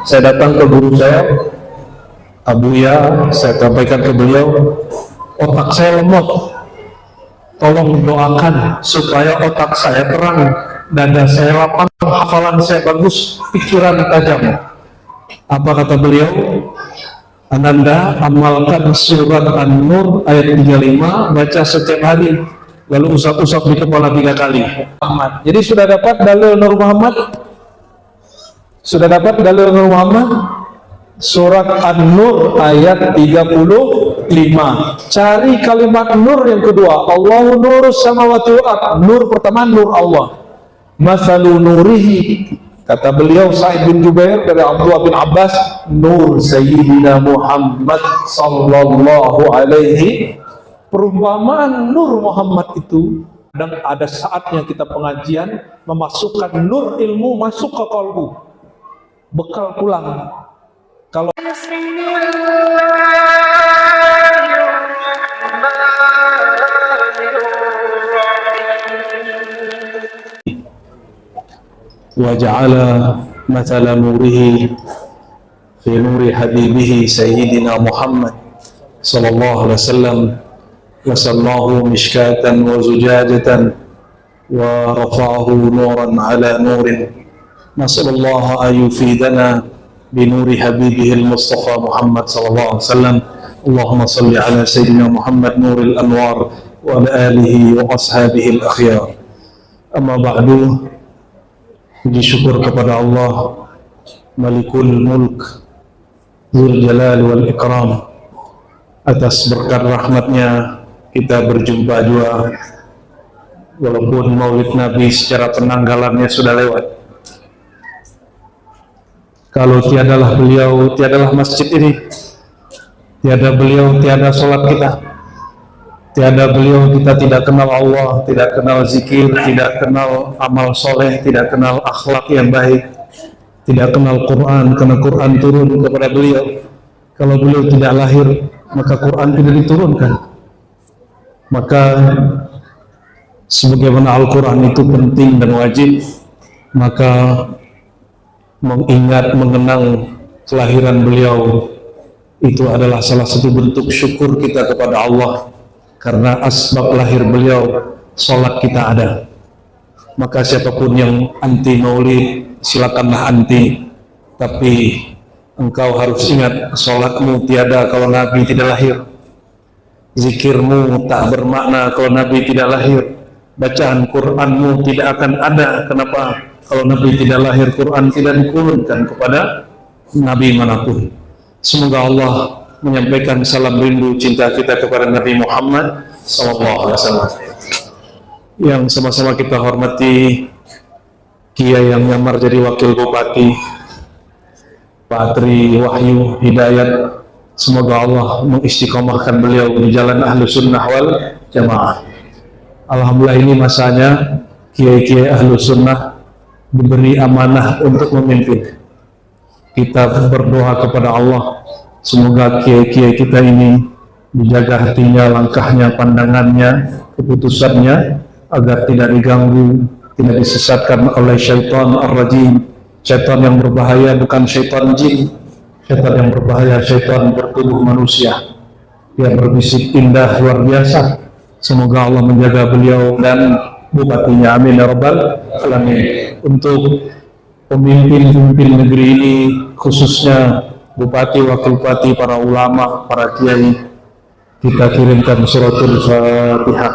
saya datang ke guru saya, Abuya, saya sampaikan ke beliau, otak saya lemot, tolong doakan supaya otak saya terang, dada saya lapang, hafalan saya bagus, pikiran tajam. Apa kata beliau? Ananda amalkan surat An-Nur ayat 35, baca setiap hari, lalu usap-usap di kepala 3 kali. Jadi sudah dapat dalil Nur Muhammad? Sudah dapat dalil Nur Muhammad? Surat An-Nur ayat 35. Cari kalimat nur yang kedua. Allahu nurus samawati wal ardh. Nur pertama nur Allah. Mathalu nurihi, kata beliau Sa'id bin Jubair dari Abdullah bin Abbas, nur Sayyidina Muhammad sallallahu alaihi. Perumpamaan nur Muhammad itu, dan ada saatnya kita pengajian memasukkan nur ilmu masuk ke kalbu, bekal pulang. Kalau وجعل مثل نوره في نور حبيبه سيدنا محمد صلى الله عليه وسلم وسماه مشكاة وزجاجة ورفعه نورا على نور. نسأل الله أن يفيدنا بنور حبيبه المصطفى محمد صلى الله عليه وسلم. اللهم صل على سيدنا محمد نور الأنوار وعلى آله وأصحابه الأخيار. أما بعد, puji syukur kepada Allah Malikul Mulk Dzul Jalal wal Ikram, atas berkat rahmatnya kita berjumpa juga, walaupun Maulid Nabi secara penanggalannya sudah lewat. Kalau tiadalah beliau, tiadalah masjid ini, tiada beliau, tiada sholat kita, tiada beliau kita tidak kenal Allah, tidak kenal zikir, tidak kenal amal soleh, tidak kenal akhlak yang baik, tidak kenal Quran, karena Quran turun kepada beliau. Kalau beliau tidak lahir, maka Quran tidak diturunkan. Maka sebagaimana Al-Quran itu penting dan wajib, maka mengingat, mengenang kelahiran beliau itu adalah salah satu bentuk syukur kita kepada Allah. Karena asbab lahir beliau, sholat kita ada. Maka siapapun yang anti maulid, silakanlah anti. Tapi engkau harus ingat, sholatmu tiada kalau Nabi tidak lahir. Zikirmu tak bermakna kalau Nabi tidak lahir. Bacaan Qur'anmu tidak akan ada. Kenapa? Kalau Nabi tidak lahir, Quran tidak diturunkan kepada Nabi manapun. Semoga Allah menyampaikan salam rindu cinta kita kepada Nabi Muhammad SAW, yang sama-sama kita hormati Kiai yang nyamar jadi wakil bupati, Pak Tri Wahyu Hidayat. Semoga Allah mengistiqomahkan beliau di jalan ahlu sunnah wal jamaah. Alhamdulillah, ini masanya kiai-kiai ahlu sunnah diberi amanah untuk memimpin. Kita berdoa kepada Allah, semoga kiai-kiai kita ini dijaga hatinya, langkahnya, pandangannya, keputusannya, agar tidak diganggu, tidak disesatkan oleh syaitan ar-rajim. Syaitan yang berbahaya bukan syaitan jin. Syaitan yang berbahaya syaitan bertubuh manusia. Dia berbisik indah luar biasa. Semoga Allah menjaga beliau dan bupatinya, amin ya rabbal alamin. Untuk pemimpin-pemimpin negeri ini, khususnya bupati, wakil bupati, para ulama, para kiai, kita kirimkan suratul Fatihah.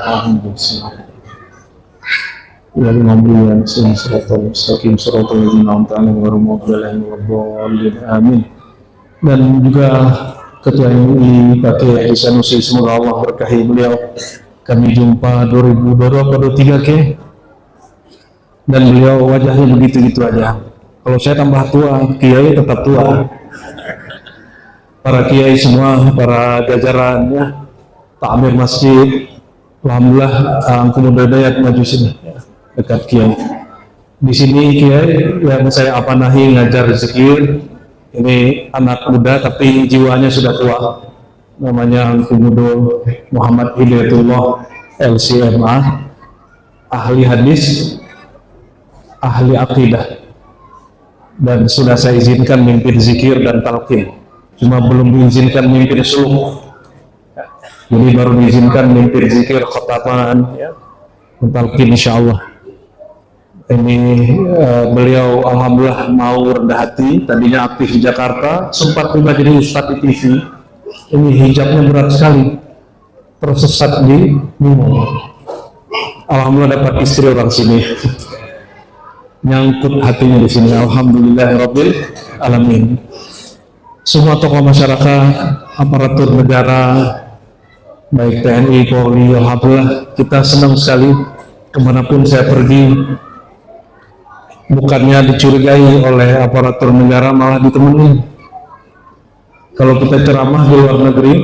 Ya Muhammadin sallallahu alaihi wasallam. Amin. Dan juga Ketua MUI Pak Kiai Sanusi, semoga Allah berkahi beliau. Kami jumpa 2023 ke, dan beliau wajahnya begitu-gitu aja. Kalau saya tambah tua, kiai tetap tua. Para kiai semua, para jajaran ya, takmir masjid, alhamdulillah, Angku Muda Dayat maju sini dekat kiai. Di sini kiai yang saya apanahi ngajar zikir, ini anak muda tapi jiwanya sudah tua. Namanya Angku Muda Muhammad Hidayatullah LCMA, ahli hadis, ahli akidah. dan sudah saya izinkan mimpin zikir dan talqin, cuma belum diizinkan mimpin suluk. Jadi baru diizinkan mimpin zikir, khataman, ya, talqin insyaallah. Ini beliau alhamdulillah mau rendah hati, tadinya aktif di Jakarta, sempat juga jadi ustadz di TV. Ini hijabnya berat sekali, tersesat di Bimo. Alhamdulillah dapat istri orang sini, nyangkut hatinya di sini. Alhamdulillahirabbil alamin. Semua tokoh masyarakat, aparatur negara, baik TNI, Polri, alhamdulillah kita senang sekali. Kemanapun saya pergi, bukannya dicurigai oleh aparatur negara, malah ditemenin. Kalau kita ceramah di luar negeri,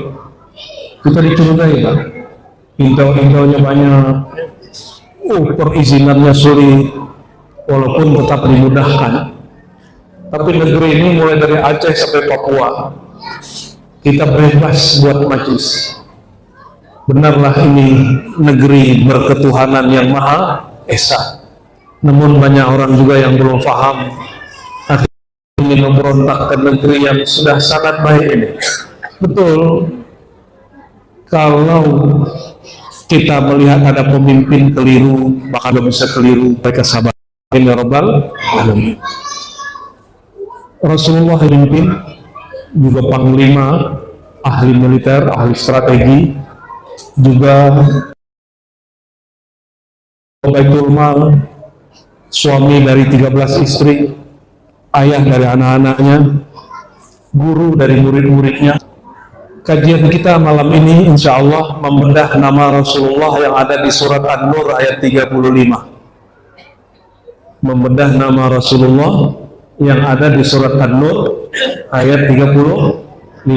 kita dicurigai, Pak. Intel-intelnya banyak, perizinannya sulit, walaupun tetap dimudahkan. Tapi negeri ini mulai dari Aceh sampai Papua, kita bebas buat majlis. Benarlah ini negeri berketuhanan yang Maha Esa. Namun banyak orang juga yang belum paham, akhirnya ingin memberontak ke negeri yang sudah sangat baik ini. Betul, kalau kita melihat ada pemimpin keliru, maka bisa keliru, mereka sabar. Ini Rabbal Alamin. Rasulullah memimpin, juga panglima, ahli militer, ahli strategi, juga Baitul Mal, suami dari 13 istri, ayah dari anak-anaknya, guru dari murid-muridnya. Kajian kita malam ini insya Allah membedah nama Rasulullah yang ada di surat An-Nur ayat 35. Membedah nama Rasulullah yang ada di surat An-Nur ayat 35.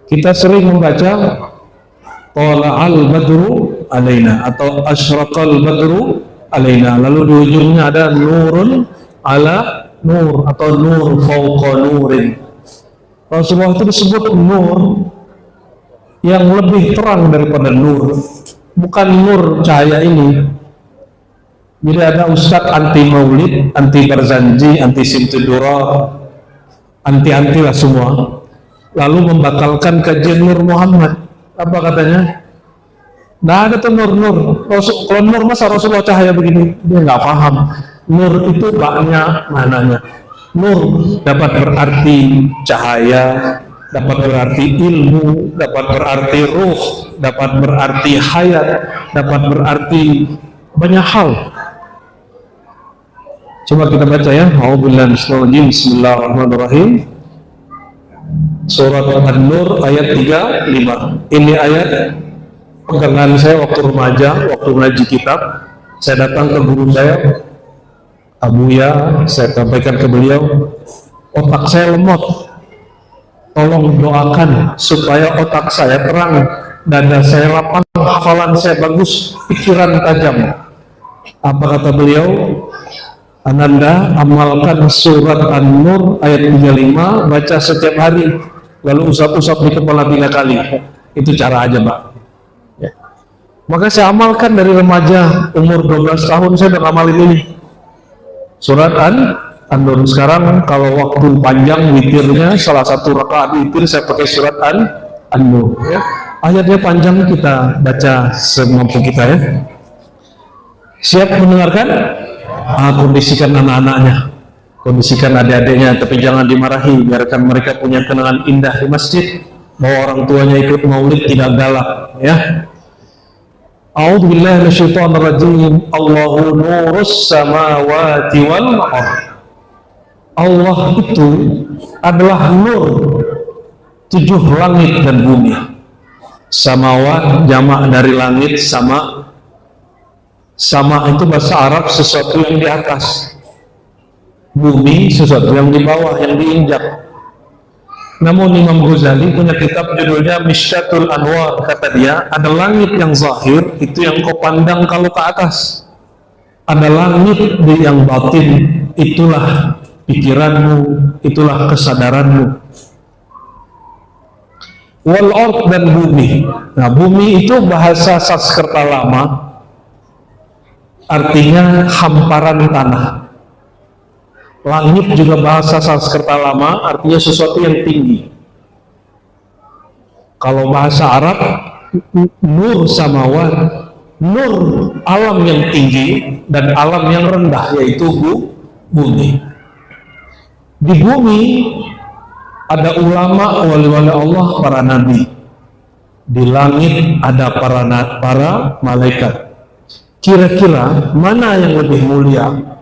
Kita sering membaca Tala'al badru alaina atau asyraqal badru alaina, lalu di ujungnya ada nurun ala nur atau nur fauqa nurin. Rasulullah itu disebut nur yang lebih terang daripada nur, bukan nur cahaya ini. Jadi ada ustadz anti maulid, anti barzanji, anti simtudura, anti-anti lah semua, lalu membatalkan kajian Nur Muhammad. Apa katanya? Nah ada tuh nur-nur. Kalau nur masa Rasulullah cahaya begini? Dia nggak paham. Nur itu banyak maknanya. Nur dapat berarti cahaya, dapat berarti ilmu, dapat berarti ruh, dapat berarti hayat, dapat berarti banyak hal. Coba kita baca ya. A'udzubillahi minasyaitonir rajim. Bismillahirrahmanirrahim. Surat An-Nur ayat 35. Ini ayat pegangan saya waktu remaja, waktu ngaji kitab. Saya datang ke guru saya, Abuya, saya sampaikan ke beliau, otak saya lemot, tolong doakan supaya otak saya terang, dada saya lapang, hafalan saya bagus, pikiran tajam. Apa kata beliau? Ananda amalkan surat An-Nur ayat 35, baca setiap hari, lalu usap-usap di kepala 3 kali. Itu cara aja, Pak. Ya. Maka saya amalkan dari remaja, umur 12 tahun saya udah ngamalin ini. Surat An-Nur. Sekarang kalau waktu panjang witirnya, salah satu rakaat witir saya pakai surat An-Nur. Ya. Ayatnya panjang, kita baca semampu kita ya. Siap mendengarkan? Kondisikan anak-anaknya, kondisikan adik-adiknya, tapi jangan dimarahi, biarkan mereka punya kenangan indah di masjid, bahwa orang tuanya ikut maulid tidak galak ya. A'udzubillahi minasyaitonir rajim. Allahu nurus samawati wal ardh. Allah itu adalah nur 7 langit dan bumi. Samawat jamak dari langit, sama itu bahasa Arab sesuatu yang di atas, bumi sesuatu yang di bawah, yang diinjak. Namun Imam Ghazali punya kitab judulnya Mishkatul Anwar, kata dia ada langit yang zahir, itu yang kau pandang kalau ke atas, ada langit yang batin, itulah pikiranmu, itulah kesadaranmu. Wal ard, dan bumi. Nah bumi itu bahasa Sanskerta lama, artinya hamparan tanah. Langit juga bahasa Sanskerta lama, artinya sesuatu yang tinggi. Kalau bahasa Arab, nur samawat, nur alam yang tinggi dan alam yang rendah, yaitu bumi. Di bumi ada ulama, wali-wali Allah, para nabi. Di langit ada para malaikat. Kira-kira mana yang lebih mulia?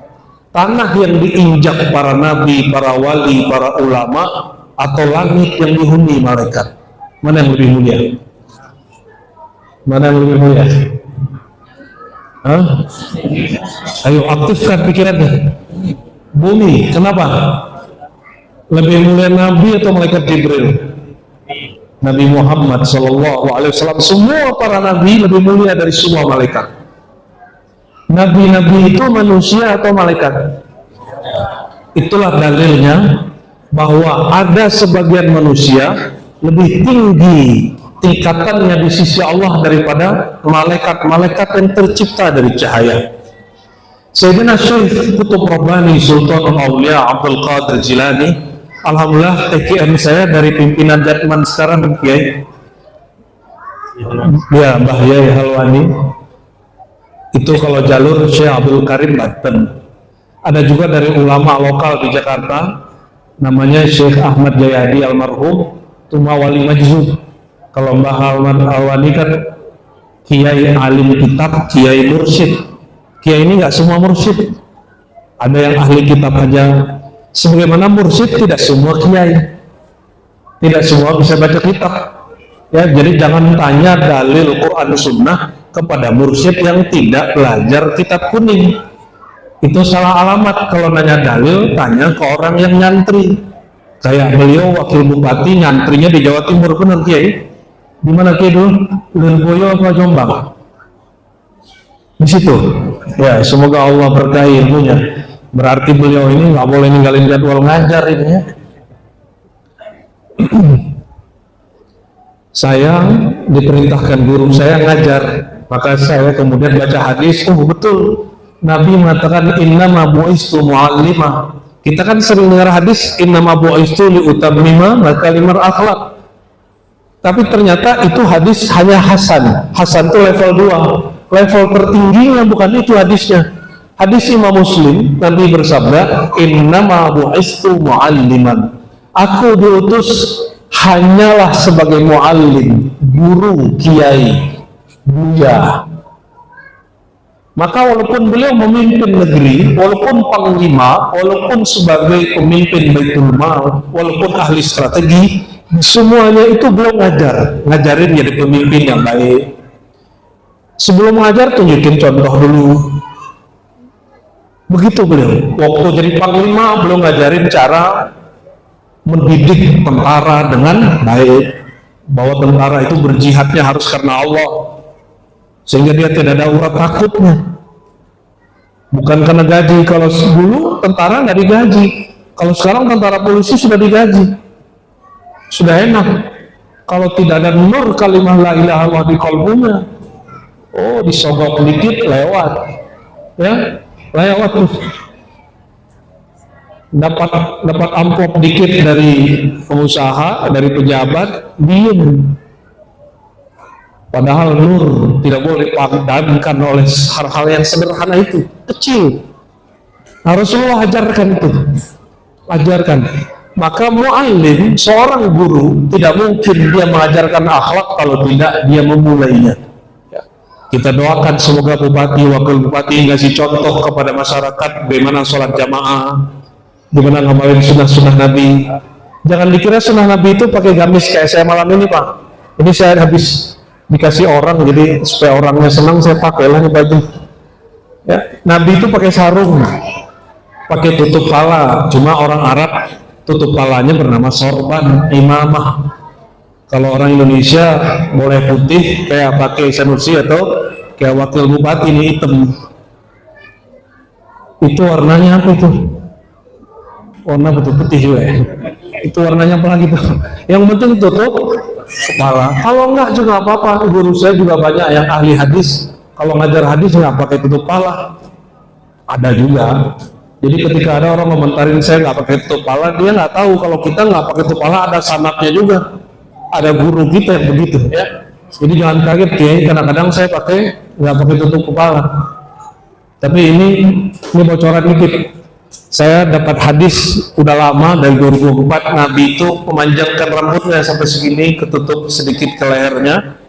Tanah yang diinjak para nabi, para wali, para ulama, atau langit yang dihuni malaikat? Mana yang lebih mulia? Mana yang lebih mulia? Hah? Ayo aktifkan pikirannya. Bumi, kenapa? Lebih mulia nabi atau malaikat Jibril? Nabi Muhammad SAW. Semua para nabi lebih mulia dari semua malaikat. Nabi-nabi itu manusia atau malaikat? Itulah dalilnya bahwa ada sebagian manusia lebih tinggi tingkatannya di sisi Allah daripada malaikat-malaikat yang tercipta dari cahaya. Sayyidina Syekh Qutb Rabbani Sultanul Aulia Abdul Qadir Jilani, alhamdulillah TKM saya dari pimpinan Jatman sekarang, Kiai ya Mbah Yai Halwani. Itu kalau jalur Syekh Abdul Karim Banten. Ada juga dari ulama lokal di Jakarta, namanya Syekh Ahmad Jayadi almarhum, Tuma Wali Majzub. Kalau Mbah Halwani kan kiai alim kitab, kiai mursyid. Kiai ini nggak semua mursyid, ada yang ahli kitab aja. Sebagaimana mursyid tidak semua kiai, tidak semua bisa baca kitab. Ya, jadi jangan tanya dalil Quran Sunnah kepada mursyid yang tidak belajar kitab kuning. Itu salah alamat. Kalau nanya dalil, tanya ke orang yang nyantri. Kayak beliau wakil bupati, nyantrinya di Jawa Timur, benar Kiai? Di mana Kiai dulu? Lirboyo apa Jombang? Di situ. Ya, semoga Allah berkahi ilmunya. Berarti beliau ini nggak boleh ninggalin jadwal ngajar ini ya. Saya diperintahkan guru saya ngajar, maka saya kemudian baca hadis. Oh betul, Nabi mengatakan innama bu'istu mu'allimah. Kita kan sering dengar hadis innama bu'istu liutammima makarimul akhlak. Tapi ternyata itu hadis hanya hasan. Hasan itu level 2. Level tertingginya bukan itu hadisnya. Hadis Imam Muslim, Nabi bersabda innama bu'istu mu'alliman. Aku diutus hanyalah sebagai muallim, guru, kiai, buya. Maka walaupun beliau memimpin negeri, walaupun panglima, walaupun sebagai pemimpin Baitul Mal, walaupun ahli strategi, semuanya itu beliau ngajarin jadi pemimpin yang baik. Sebelum mengajar tunjukin contoh dulu. Begitu beliau. Waktu jadi panglima beliau ngajarin cara mendidik tentara dengan baik, bahwa tentara itu berjihadnya harus karena Allah, sehingga dia tidak ada urat takutnya, bukan karena gaji. Kalau dulu tentara nggak digaji, kalau sekarang tentara polisi sudah digaji, sudah enak. Kalau tidak ada nur kalimah la ilaha illallah di kalbunya, oh disogok dikit lewat, ya lewat tuh. Dapat amplop dikit dari pengusaha, dari pejabat, diem. Padahal nur tidak boleh dipadamkan oleh hal-hal yang sederhana itu, kecil. Harus Rasulullah ajarkan itu, ajarkan. Maka mu'allim, seorang guru, tidak mungkin dia mengajarkan akhlak kalau tidak dia memulainya. Kita doakan semoga bupati, wakil bupati ngasih contoh kepada masyarakat bagaimana sholat jamaah, gimana ngamalin sunnah-sunnah Nabi. Jangan dikira sunnah Nabi itu pakai gamis kayak saya malam ini Pak. Ini saya habis dikasih orang, jadi supaya orangnya senang saya pakailah nih baju. Ya, Nabi itu pakai sarung, pakai tutup pala. Cuma orang Arab tutup palanya bernama sorban, imamah. Kalau orang Indonesia boleh putih kayak pakai Sanusi atau kayak wakil bupati ini hitam. Itu warnanya apa itu? Warna putih juga ya. Itu warnanya apa lagi tuh? Yang penting tutup kepala. Kalau enggak juga apa-apa. Guru saya juga banyak yang ahli hadis. Kalau ngajar hadis nggak pakai tutup kepala. Ada juga. Jadi ketika ada orang komentarin saya nggak pakai tutup kepala, dia nggak tahu kalau kita nggak pakai tutup kepala ada sanatnya juga, ada guru kita yang begitu ya. Jadi jangan kaget Kiai, kadang-kadang saya nggak pakai tutup kepala. Tapi ini bocoran dikit. Saya dapat hadis udah lama dari 2004, Nabi itu memanjangkan rambutnya sampai segini, ketutup sedikit ke lehernya.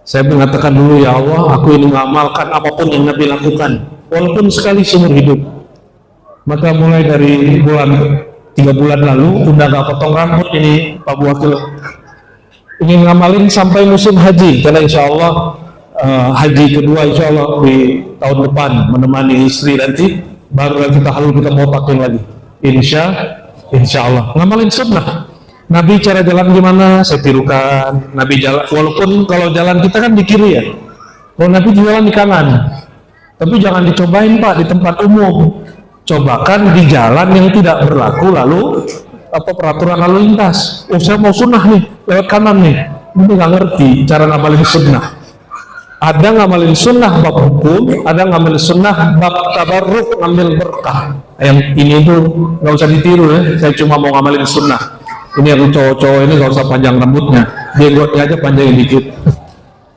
Saya mengatakan dulu, ya Allah, aku ini mengamalkan apapun yang Nabi lakukan, walaupun sekali seumur hidup. Maka mulai dari 3 bulan lalu udah gak potong rambut ini Pak Wakil. Ingin ngamalin sampai musim haji, karena insya Allah haji kedua insya Allah di tahun depan menemani istri nanti, baru kita mau pakai lagi. Insya Allah ngamalin sunnah. Nabi cara jalan gimana saya tirukan. Nabi jalan, walaupun kalau jalan kita kan di kiri ya, kalau Nabi jalan di kanan. Tapi jangan dicobain Pak di tempat umum, cobakan di jalan yang tidak berlaku lalu peraturan lalu lintas. Saya mau sunnah nih lewat kanan nih, ini nggak ngerti cara ngamalin sunnah. Ada ngamalin sunnah bab hukum, ada ngamalin sunnah bab tabarruk, ngambil berkah. Yang ini tuh nggak usah ditiru ya, saya cuma mau ngamalin sunnah. Ini yang cowok-cowok ini nggak usah panjang rambutnya, jenggotnya aja panjangin dikit.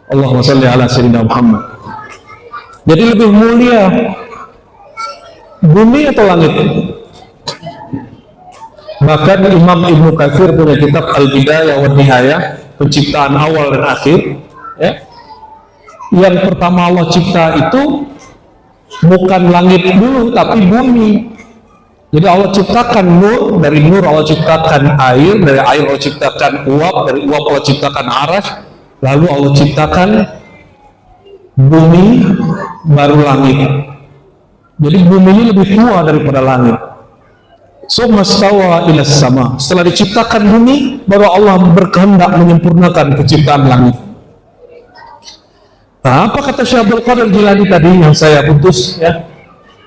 Allahumma sholli ala sayyidina Muhammad. Jadi lebih mulia bumi atau langit? Bahkan Imam Ibnu Katsir punya kitab Al-Bidayah wa Nihayah, penciptaan awal dan akhir ya. Yang pertama Allah cipta itu bukan langit dulu tapi bumi. Jadi Allah ciptakan nur, dari nur Allah ciptakan air, dari air Allah ciptakan uap, dari uap Allah ciptakan arasy, lalu Allah ciptakan bumi, baru langit. Jadi bumi ini lebih tua daripada langit. Summa stawa ilas sama. Setelah diciptakan bumi, baru Allah berkehendak menyempurnakan penciptaan langit. Nah, apa kata Syekh Abdul Qadir Jilani tadi yang saya putus ya?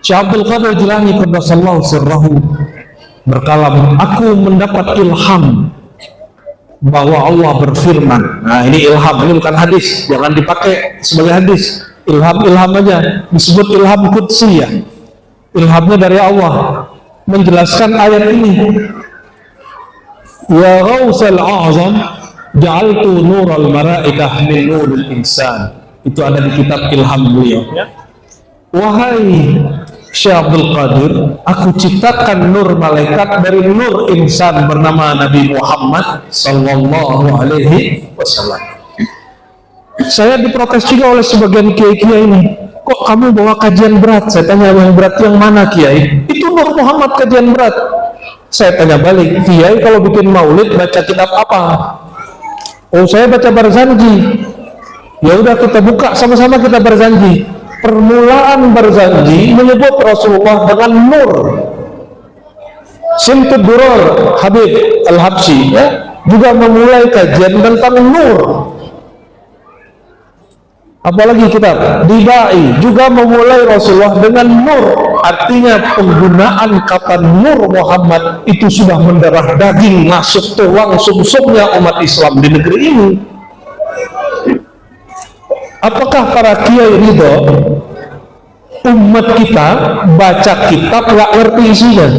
Syekh Abdul Qadir Jilani qaddasallahu sirrahu berkalam, aku mendapat ilham bahwa Allah berfirman. Nah, ini ilham, ini bukan hadis, jangan dipakai sebagai hadis. Ilham aja, disebut ilham qudsi ya. Ilhamnya dari Allah, menjelaskan ayat ini. Ya Ghausal A'zam ja'altu nural malaikah min nuril insan. Itu ada di kitab ilham beliau ya. Wahai Syekh Abdul Qadir, aku ciptakan nur malaikat dari nur insan bernama Nabi Muhammad sallallahu alaihi wasallam. Saya diprotes juga oleh sebagian kiai-kiai ini. Kok kamu bawa kajian berat? Saya tanya, yang berat yang mana Kiai? Itu Nur Muhammad kajian berat. Saya tanya balik, Kiai kalau bikin maulid baca kitab apa? Oh, saya baca Barzanji. Ya udah, kita buka sama-sama, kita Barzanji. Permulaan Barzanji menyebut Rasulullah dengan nur. Simtud Duror Habib Al-Habsyi ya, juga memulai kajian tentang nur. Apalagi kitab Dibai juga memulai Rasulullah dengan nur, artinya penggunaan kata nur Muhammad itu sudah mendarah daging, masuk tulang sumsumnya umat Islam di negeri ini. Apakah para kiai ridho umat kita baca kitab nggak ngerti isinya?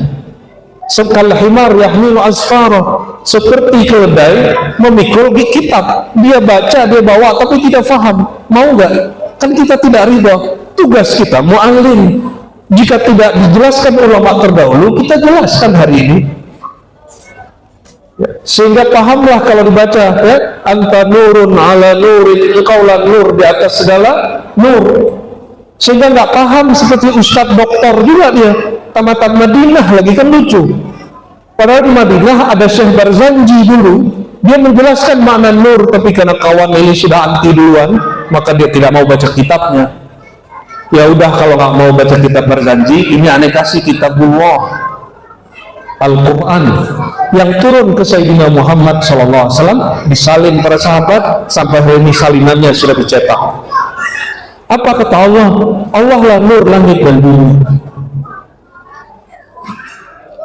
Sekal himar yahmilu asfara, seperti keledai memikul kitab, dia baca, dia bawa, tapi tidak faham. Mau nggak? Kan kita tidak ridho. Tugas kita mu'allim. Jika tidak dijelaskan ulama terdahulu, kita jelaskan hari ini ya, sehingga pahamlah kalau dibaca ya, anta nurun ala nurin, engkaulah nur di atas segala nur. Sehingga nggak paham seperti ustadz doktor juga dia, tamatan Madinah lagi, kan lucu. Padahal di Madinah ada Syekh Barzanji dulu, dia menjelaskan makna nur, tapi karena kawan ini sudah anti duluan, maka dia tidak mau baca kitabnya. Ya udah, kalau nggak mau baca kitab Barzanji, ini aneh kasih kitabullah Al-Quran yang turun ke Sayyidina Muhammad SAW, disalin para sahabat sampai hari ini salinannya sudah dicetak. Apa kata Allah? Allah lah nur langit dan bumi.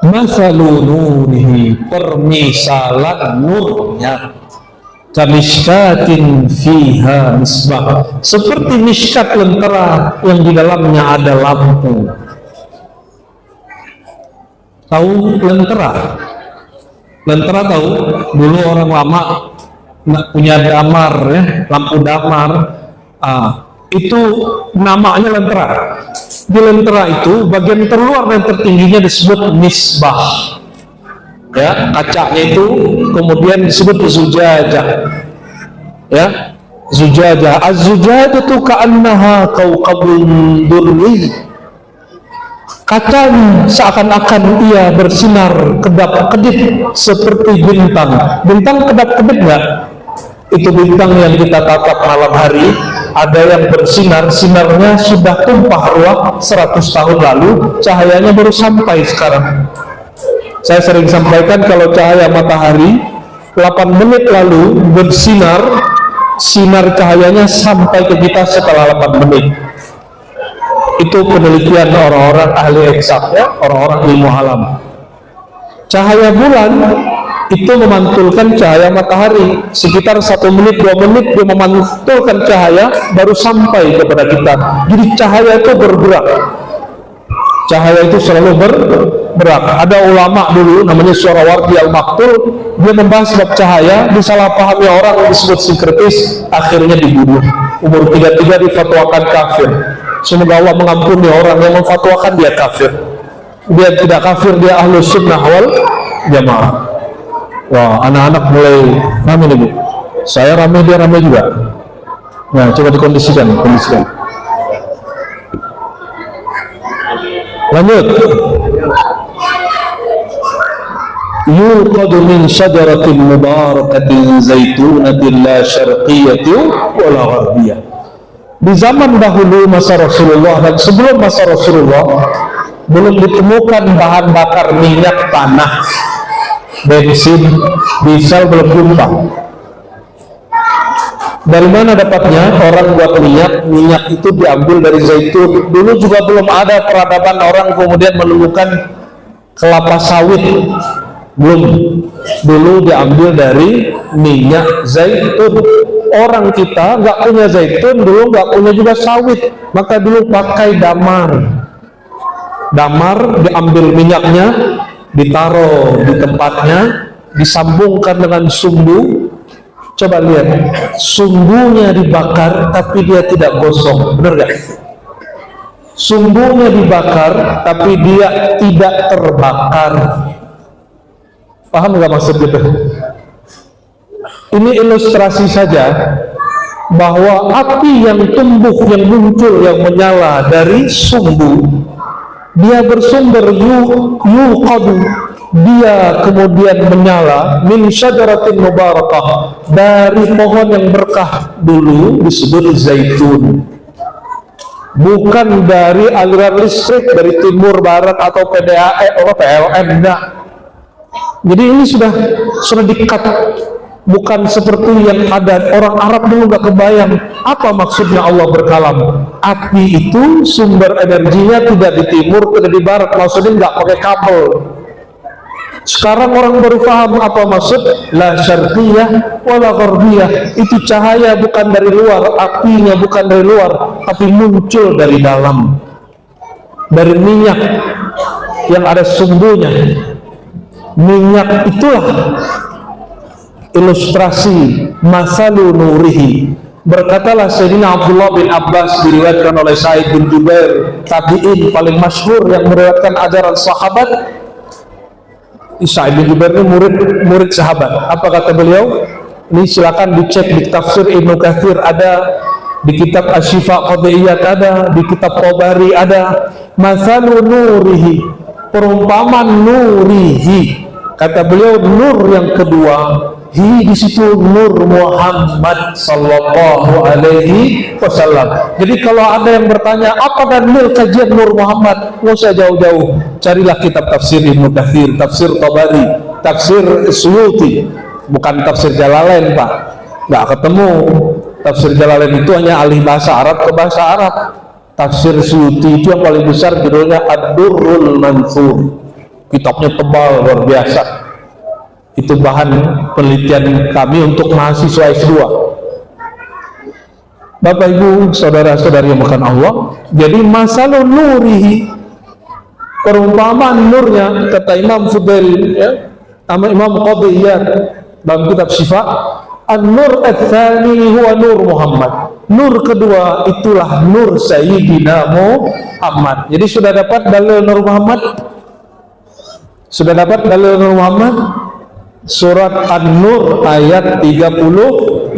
Masalu nurihi, permisalan nurnya, kamishkatin fiha misbah, seperti miskat lentera yang di dalamnya ada lampu. Tahu lentera? Lentera tahu? Dulu orang lama punya damar ya, lampu damar. Itu namanya lentera. Di lentera itu bagian terluar dan tertingginya disebut misbah. Ya, kacanya itu kemudian disebut zujajah. Ya, zujajah. Az-zujajah itu ka'annaha kawkabun durri. Kacanya seakan-akan ia bersinar kedap-kedip seperti bintang. Bintang kedap-kedip enggak? Itu bintang yang kita tatap malam hari. Ada yang bersinar, sinarnya sudah tumpah ruah 100 tahun lalu, cahayanya baru sampai sekarang. Saya sering sampaikan kalau cahaya matahari 8 menit lalu bersinar, sinar cahayanya sampai ke kita setelah 8 menit. Itu penelitian orang-orang ahli eksak ya, orang-orang ilmu alam. Cahaya bulan itu memantulkan cahaya matahari sekitar 1 menit 2 menit dia memantulkan cahaya baru sampai kepada kita. Jadi cahaya itu bergerak. Cahaya itu selalu bergerak. Ada ulama dulu namanya Suhrawardi Al-Maktul, dia membahas bab cahaya, disalahpahami orang disebut sinkretis, akhirnya dibunuh. Umur 33 difatwakan kafir. Semoga Allah mengampuni orang yang memfatwakan dia kafir. Dia tidak kafir, dia ahlus sunnah wal jamaah. Wah, anak-anak mulai ramai nih Bu. Saya ramai, dia ramai juga. Nah, coba dikondisikan. Lanjut. Yuqadu min syajaratin mubarakatin zaitunatin la syarqiyatin wala gharbiyah. Di zaman dahulu masa Rasulullah dan sebelum masa Rasulullah belum ditemukan bahan bakar minyak tanah, bensin, diesel belum jumpa. Dari mana dapatnya orang buat minyak itu diambil dari zaitun. Dulu juga belum ada peradaban orang kemudian menemukan kelapa sawit, belum. Dulu diambil dari minyak zaitun. Orang kita nggak punya zaitun, dulu nggak punya juga sawit, maka dulu pakai damar. Damar diambil minyaknya, ditaruh di tempatnya, disambungkan dengan sumbu. Coba lihat, sumbunya dibakar tapi dia tidak gosong, benar gak? Sumbunya dibakar tapi dia tidak terbakar. Paham nggak maksud gitu? Ini ilustrasi saja bahwa api yang tumbuh, yang muncul, yang menyala dari sumbu, dia bersumber yuqadu, dia kemudian menyala min syajaratin mubarakah, dari pohon yang berkah, dulu disebut zaitun, bukan dari aliran listrik dari timur barat atau PDAM atau PLN, enggak. Jadi ini sudah dikat, bukan seperti yang ada orang Arab dulu nggak kebayang apa maksudnya Allah berkalam. Api itu sumber energinya tidak di timur, tidak di barat, maksudnya nggak pakai kabel. Sekarang orang baru paham apa maksud la syarqiyah wala gharbiyah. Itu cahaya bukan dari luar, apinya bukan dari luar, tapi muncul dari dalam, dari minyak yang ada sumbunya. Minyak itulah ilustrasi masalu nurihi. Berkatalah Sayyidina Abdullah bin Abbas, diriwayatkan oleh Sa'id bin Jubair, tabi'in paling masyhur yang meriwayatkan ajaran sahabat. Sa'id bin Jubair ini murid sahabat. Apa kata beliau? Ini silakan dicek di tafsir Ibnu Katsir ada, di kitab Asy-Syifa Qadiyat ada, di kitab Tabari ada. Masalu nurihi, perumpamaan nurihi. Kata beliau nur yang kedua, di situ nur Muhammad sallallahu alaihi wasallam. Jadi kalau ada yang bertanya apa dalil kajian nur Muhammad, nggak usah jauh-jauh, carilah kitab tafsir Ibnu Katsir, tafsir Tabari, tafsir Suyuti, bukan tafsir Jalalain Pak, nggak ketemu. Tafsir Jalalain itu hanya alih bahasa Arab ke bahasa Arab. Tafsir Suyuti itu yang paling besar, judulnya Ad-Durrul Mansur, kitabnya tebal luar biasa. Itu bahan penelitian kami untuk mahasiswa S2. Bapak Ibu, saudara-saudari yang bukan Allah. Jadi masalah nurihi, Perumpamaan nurnya, kata Imam Fudail, ya, sama Imam Qadiyat dalam kitab Syifa, an-nur ats-tsani huwa nur Muhammad. Nur kedua itulah nur Sayyidina Muhammad. Jadi sudah dapat dalil nur Muhammad? Sudah dapat dalil nur Muhammad? Surat An-Nur ayat 35.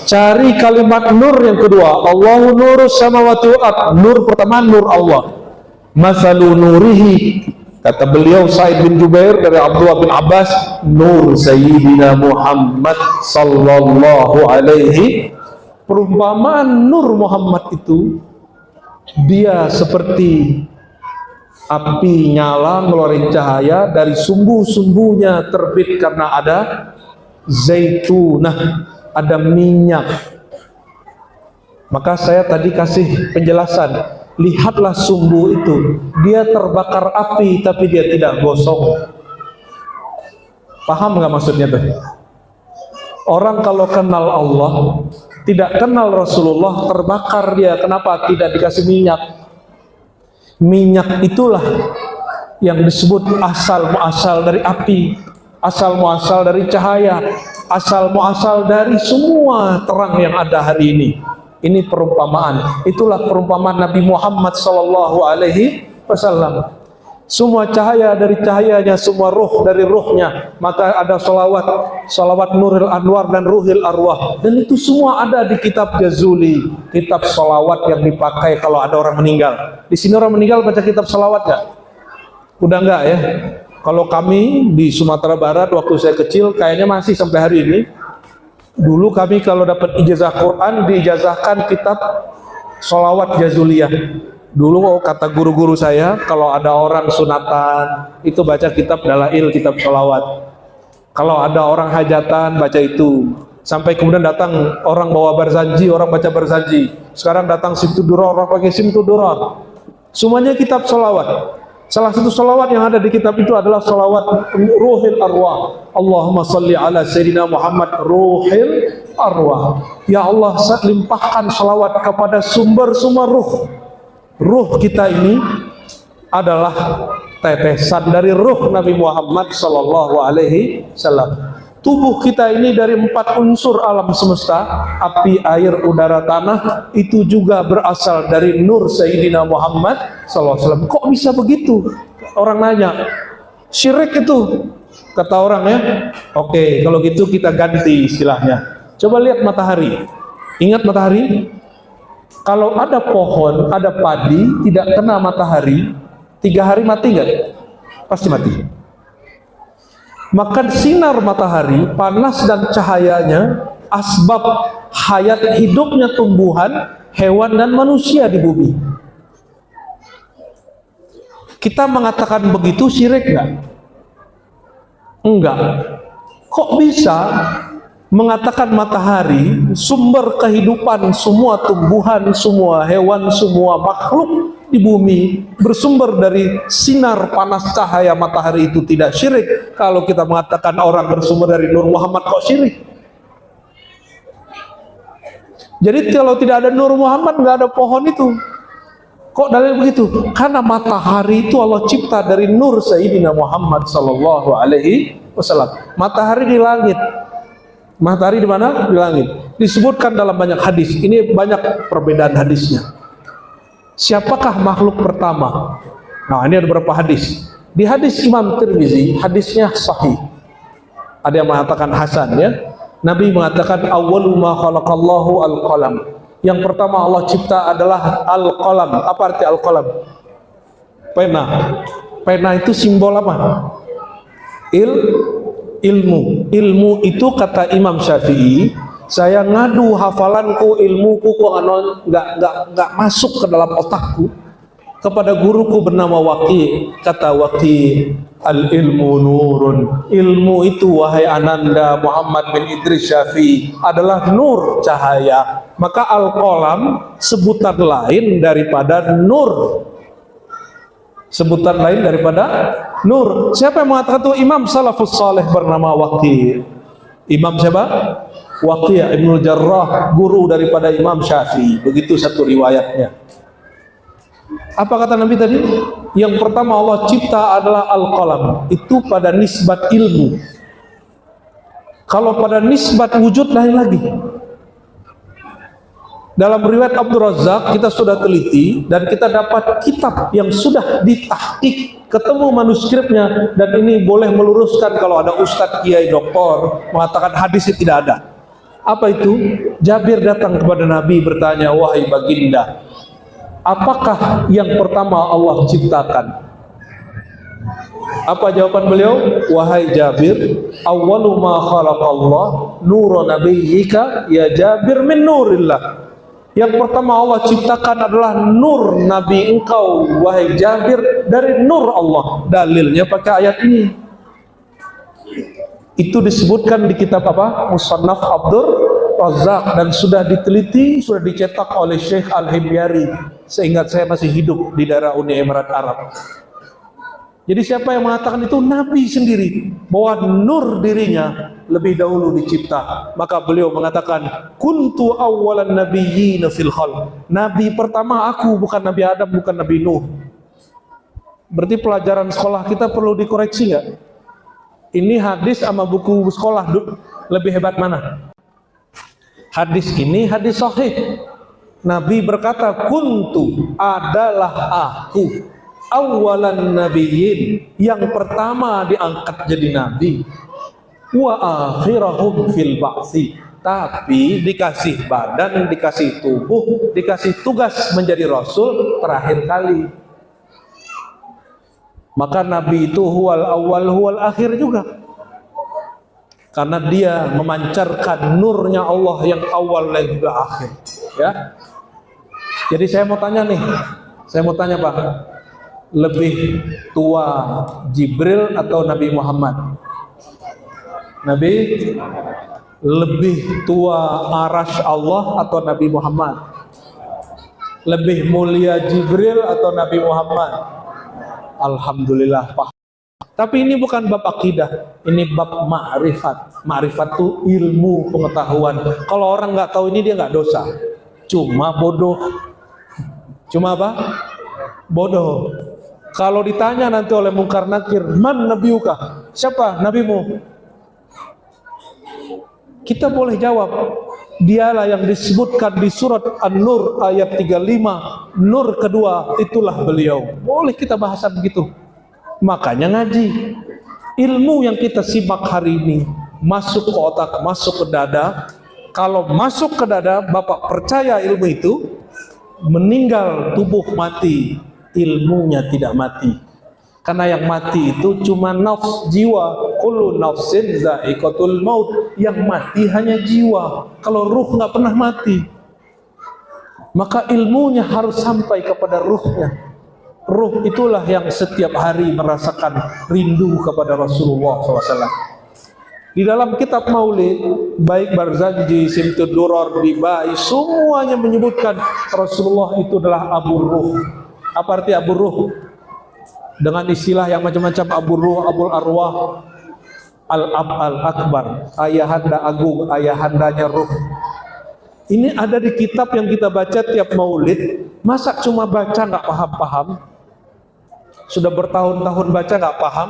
Cari kalimat nur yang kedua. Allahu nurus samawati wal ard. Nur pertama nur Allah. Masalu nurihi, kata beliau Sa'id bin Jubair dari Abdullah bin Abbas, nur Sayyidina Muhammad sallallahu alaihi. Perumpamaan nur Muhammad itu, dia seperti api nyala ngeluarin cahaya dari sumbu-sumbunya terbit karena ada zaitunah, ada minyak. Maka saya tadi kasih penjelasan, lihatlah sumbu itu, dia terbakar api tapi dia tidak gosong. Paham nggak maksudnya tuh? Orang kalau kenal Allah, tidak kenal Rasulullah, terbakar dia. Kenapa? Tidak dikasih minyak. Minyak itulah yang disebut asal muasal dari api, asal muasal dari cahaya, asal muasal dari semua terang yang ada hari ini. Ini perumpamaan. Itulah perumpamaan Nabi Muhammad sallallahu alaihi wasallam. Semua cahaya dari cahayanya, semua ruh dari ruhnya. Maka ada salawat, salawat Nuril Anwar dan Ruhil Arwah. Dan itu semua ada di kitab Jazuli, kitab salawat yang dipakai kalau ada orang meninggal. Di sini orang meninggal baca kitab salawat nggak? Udah nggak ya? Kalau kami di Sumatera Barat waktu saya kecil, kayaknya masih sampai hari ini. Dulu kami kalau dapat ijazah Quran, diijazahkan kitab salawat Jazuliyah. Dulu kata guru-guru saya, kalau ada orang sunatan, itu baca kitab Dalail, kitab sholawat. Kalau ada orang hajatan, baca itu. Sampai kemudian datang orang bawa barzanji, orang baca barzanji. Sekarang datang simtudurar, orang pakai simtudurar. Semuanya kitab sholawat. Salah satu sholawat yang ada di kitab itu adalah sholawat Ruhil Arwah. Allahumma salli ala Sayyidina Muhammad Ruhil Arwah. Ya Allah, limpahkan sholawat kepada sumber semua ruh. Ruh kita ini adalah tetesan dari ruh Nabi Muhammad sallallahu alaihi wasallam. Tubuh kita ini dari 4 unsur alam semesta, api, air, udara, tanah, itu juga berasal dari nur Sayyidina Muhammad sallallahu alaihi wasallam. Kok bisa begitu? Orang nanya. Syirik itu, kata orang ya. Oke, kalau gitu kita ganti istilahnya. Coba lihat matahari. Ingat matahari? Kalau ada pohon, ada padi, tidak kena matahari, 3 hari mati nggak? Pasti mati. Maka sinar matahari, panas dan cahayanya, asbab hayat hidupnya tumbuhan, hewan dan manusia di bumi. Kita mengatakan begitu syirik nggak? Enggak. Kok bisa mengatakan matahari sumber kehidupan semua tumbuhan, semua hewan, semua makhluk di bumi bersumber dari sinar panas cahaya matahari, itu tidak syirik? Kalau kita mengatakan orang bersumber dari Nur Muhammad, kok syirik? Jadi kalau tidak ada Nur Muhammad, nggak ada pohon itu. Kok dalil begitu? Karena matahari itu Allah cipta dari Nur Sayyidina Muhammad sallallahu alaihi wasallam. Matahari di langit. Matahari di mana? Di langit. Disebutkan dalam banyak hadis. Ini banyak perbedaan hadisnya. Siapakah makhluk pertama? Nah, ini ada beberapa hadis. Di hadis Imam Tirmizi, hadisnya sahih. Ada yang mengatakan hasan ya. Nabi mengatakan awwalu ma khalaqallahu al-qalam. Yang pertama Allah cipta adalah al-qalam. Apa arti al-qalam? Pena. Pena itu simbol apa? Ilmu. Ilmu itu kata Imam Syafi'i, saya ngadu hafalanku, ilmuku kok nggak masuk ke dalam otakku, kepada guruku bernama Waqi. Kata Waqi, al ilmu nurun. Ilmu itu wahai Ananda Muhammad bin Idris Syafi'i adalah nur, cahaya. Maka al-qalam sebutan lain daripada nur. Sebutan lain daripada nur. Siapa yang mengatakan itu? Imam Salafus Saleh bernama Waqi. Imam siapa? Waqi' Ibnul Jarrah, guru daripada Imam Syafi'i. Begitu satu riwayatnya. Apa kata Nabi tadi? Yang pertama Allah cipta adalah al-qalam. Itu pada nisbat ilmu. Kalau pada nisbat wujud lain lagi. Dalam riwayat Abdul Razak kita sudah teliti dan kita dapat kitab yang sudah ditahqiq, ketemu manuskripnya, dan ini boleh meluruskan kalau ada ustadz, kiai, doktor mengatakan hadis itu tidak ada. Apa itu? Jabir datang kepada Nabi bertanya, wahai baginda, apakah yang pertama Allah ciptakan? Apa jawaban beliau? Wahai Jabir, awwalu ma khalaqallah nura nabiyyika ya Jabir min nurillah. Yang pertama Allah ciptakan adalah nur Nabi engkau, wahai Jabir, dari nur Allah. Dalilnya pakai ayat ini. Itu disebutkan di kitab apa? Musannaf Abdur Razak, dan sudah diteliti, sudah dicetak oleh Syekh Al-Himyari. Seingat saya masih hidup di daerah Uni Emirat Arab. Jadi siapa yang mengatakan itu? Nabi sendiri, bahwa nur dirinya lebih dahulu dicipta. Maka beliau mengatakan, kuntu awwalan nabiyyina fil khalq. Nabi pertama aku, bukan Nabi Adam, bukan Nabi Nuh. Berarti pelajaran sekolah kita perlu dikoreksi nggak? Ini hadis sama buku sekolah lebih hebat mana? Hadis ini hadis sahih. Nabi berkata, kuntu adalah aku awalan nabiyyin, yang pertama diangkat jadi nabi, wa akhirahum fil ba'si, tapi dikasih badan, dikasih tubuh, dikasih tugas menjadi rasul terakhir kali. Maka nabi itu huwal awal huwal akhir juga, karena dia memancarkan nurnya Allah yang awal dan juga akhir, ya. Jadi saya mau tanya Pak, lebih tua Jibril atau Nabi Muhammad? Nabi. Lebih tua arasy Allah atau Nabi Muhammad? Lebih mulia Jibril atau Nabi Muhammad? Alhamdulillah Pak. Tapi ini bukan bab akidah, ini bab ma'rifat. Ma'rifat itu ilmu pengetahuan. Kalau orang nggak tahu ini dia nggak dosa, cuma bodoh. Cuma apa? Bodoh. Kalau ditanya nanti oleh Munkar Nakir, man nabiuka? Siapa nabimu? Kita boleh jawab, dialah yang disebutkan di surat An-Nur ayat 35, Nur kedua, itulah beliau. Boleh kita bahasan begitu. Makanya ngaji. Ilmu yang kita simak hari ini masuk ke otak, masuk ke dada. Kalau masuk ke dada, Bapak percaya ilmu itu, meninggal tubuh mati, ilmunya tidak mati. Karena yang mati itu cuma nafs, jiwa. Kullu nafsin za'iqatul maut. Yang mati hanya jiwa. Kalau ruh nggak pernah mati. Maka ilmunya harus sampai kepada ruhnya. Ruh itulah yang setiap hari merasakan rindu kepada Rasulullah SAW. Di dalam kitab Maulid, baik Barzanji, Simtud Duror, Bibai, semuanya menyebutkan Rasulullah itu adalah Abu Ruh. Apa arti Abu Ruh? Dengan istilah yang macam-macam, Abu Ruh, Abul Arwah, Al-Ab Al-Akbar, ayahanda agung, ayahandanya ruh. Ini ada di kitab yang kita baca tiap Maulid. Masa cuma baca nggak paham-paham? Sudah bertahun-tahun baca nggak paham?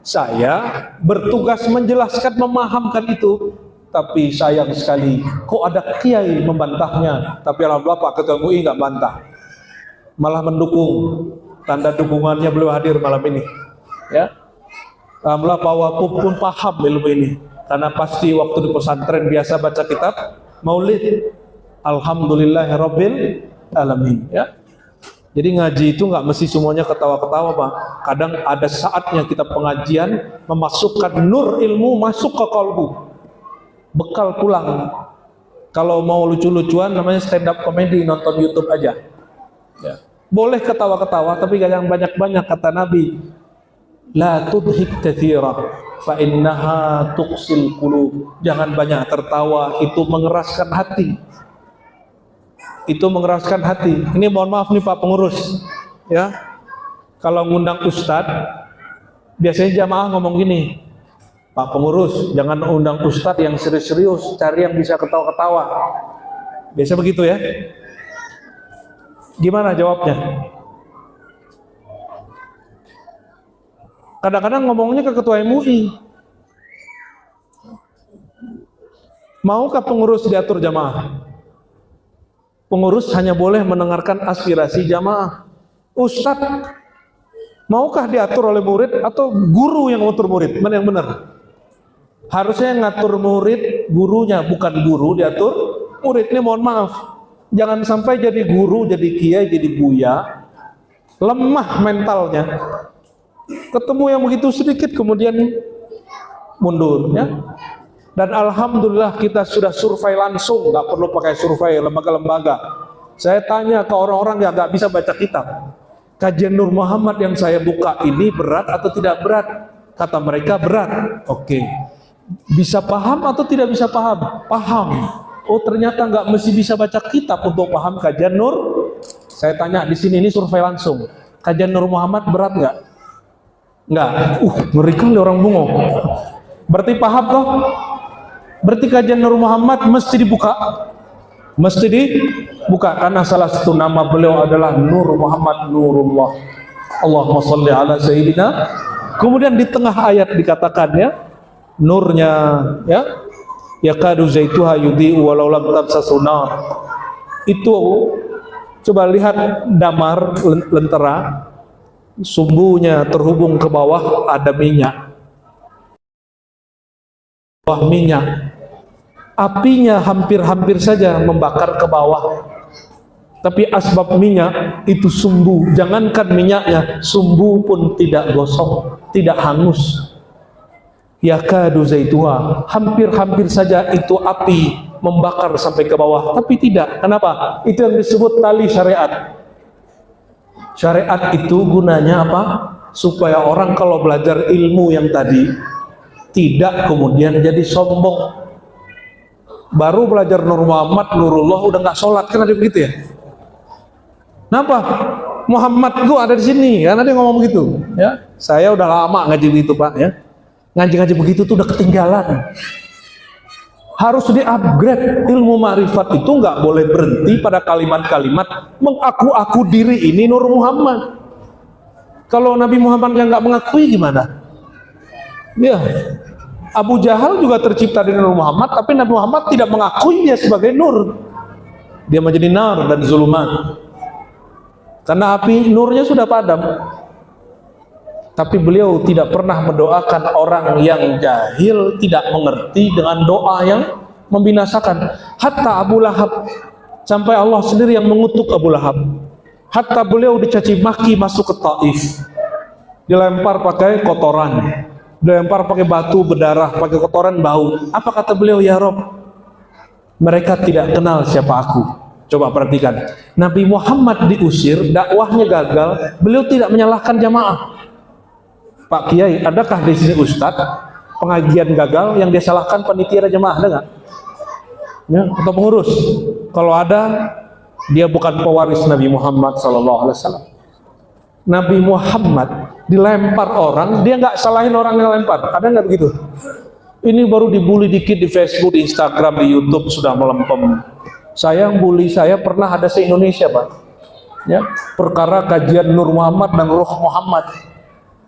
Saya bertugas menjelaskan, memahamkan itu, tapi sayang sekali, kok ada kiai membantahnya. Tapi alhamdulillah Pak Ketua MUI nggak bantah, malah mendukung. Tanda dukungannya beliau hadir malam ini, ya. Alhamdulillah Pak Wapub pun paham ilmu ini, karena pasti waktu di pesantren biasa baca kitab Maulid. Alhamdulillahirabbil alamin, ya. Jadi ngaji itu nggak mesti semuanya ketawa-ketawa Pak. Kadang ada saatnya kita pengajian memasukkan nur ilmu masuk ke kalbu, bekal pulang. Kalau mau lucu-lucuan namanya stand up comedy, nonton YouTube aja, ya. Boleh ketawa-ketawa tapi jangan banyak-banyak. Kata Nabi, la tudhik katsira fa innaha tuqsil qulub. Jangan banyak tertawa, itu mengeraskan hati. Itu mengeraskan hati. Ini mohon maaf nih Pak pengurus, ya. Kalau ngundang ustadz, biasanya jamaah ngomong gini, Pak pengurus, jangan undang ustadz yang serius-serius, cari yang bisa ketawa-ketawa. Biasa begitu ya. Gimana jawabnya? Kadang-kadang ngomongnya ke ketua MUI. Maukah pengurus diatur jamaah? Pengurus hanya boleh mendengarkan aspirasi jamaah. Ustadz, maukah diatur oleh murid atau guru yang ngatur murid? Mana yang benar? Harusnya yang ngatur murid gurunya, bukan guru diatur murid. Ini mohon maaf, jangan sampai jadi guru, jadi kiai, jadi buya, lemah mentalnya. Ketemu yang begitu sedikit kemudian mundur, ya. Dan alhamdulillah kita sudah survei langsung, nggak perlu pakai survei lembaga-lembaga. Saya tanya ke orang-orang yang nggak bisa baca kitab, kajian Nur Muhammad yang saya buka ini berat atau tidak berat? Kata mereka berat. Oke. Bisa paham atau tidak bisa paham? Paham. Oh ternyata nggak mesti bisa baca kitab untuk paham kajian Nur. Saya tanya di sini, ini survei langsung. Kajian Nur Muhammad berat nggak? Nggak. Ngeri kali orang bengong. Berarti paham toh? Berarti kajian Nur Muhammad mesti dibuka. Mesti dibuka karena salah satu nama beliau adalah Nur Muhammad Nurullah. Allahumma sholli ala sayyidina. Kemudian di tengah ayat dikatakan, ya, nurnya, ya, yakadu zaituha yudhi'u walau lam tamsasu nar. Itu coba lihat damar lentera, sumbunya terhubung ke bawah ada minyak. Bawah minyak, apinya hampir-hampir saja membakar ke bawah, tapi asbab minyak itu sumbu. Jangankan minyaknya, sumbu pun tidak gosong, tidak hangus. Yakadu zaituha, hampir-hampir saja itu api membakar sampai ke bawah, tapi tidak. Kenapa? Itu yang disebut tali syariat. Syariat itu gunanya apa? Supaya orang kalau belajar ilmu yang tadi tidak kemudian jadi sombong. Baru belajar Nur Muhammad, Nurullah udah nggak sholat, kan ada begitu ya? Kenapa? Muhammad itu ada di sini, kan ada yang ngomong begitu. Ya, saya udah lama ngaji begitu Pak, ya. Ngaji-ngaji begitu tuh udah ketinggalan. Harus di-upgrade. Ilmu ma'rifat itu nggak boleh berhenti pada kalimat-kalimat mengaku-aku diri ini Nur Muhammad. Kalau Nabi Muhammad yang nggak mengakui gimana? Ya, Abu Jahal juga tercipta dari Nur Muhammad, tapi Nabi Muhammad tidak mengakui dia sebagai nur. Dia menjadi nar dan zulumat. Karena api nurnya sudah padam. Tapi beliau tidak pernah mendoakan orang yang jahil, tidak mengerti dengan doa yang membinasakan. Hatta Abu Lahab, sampai Allah sendiri yang mengutuk Abu Lahab. Hatta beliau dicaci maki masuk ke Taif, dilempar pakai kotoran, dilempar pakai batu berdarah, pakai kotoran bau. Apa kata beliau? Ya Rob, mereka tidak kenal siapa aku. Coba perhatikan, Nabi Muhammad diusir, dakwahnya gagal, beliau tidak menyalahkan jamaah. Pak Kiai, adakah di sini Ustadz pengajian gagal yang dia salahkan panitia jamaah? Ada nggak? Ya, atau pengurus? Kalau ada, dia bukan pewaris Nabi Muhammad SAW. Nabi Muhammad dilempar orang, dia nggak salahin orang yang lempar. Ada nggak begitu? Ini baru dibully dikit di Facebook, di Instagram, di YouTube sudah melempem. Saya yang bully saya pernah ada se-Indonesia Pak. Ya, perkara kajian Nur Muhammad dan Ruh Muhammad.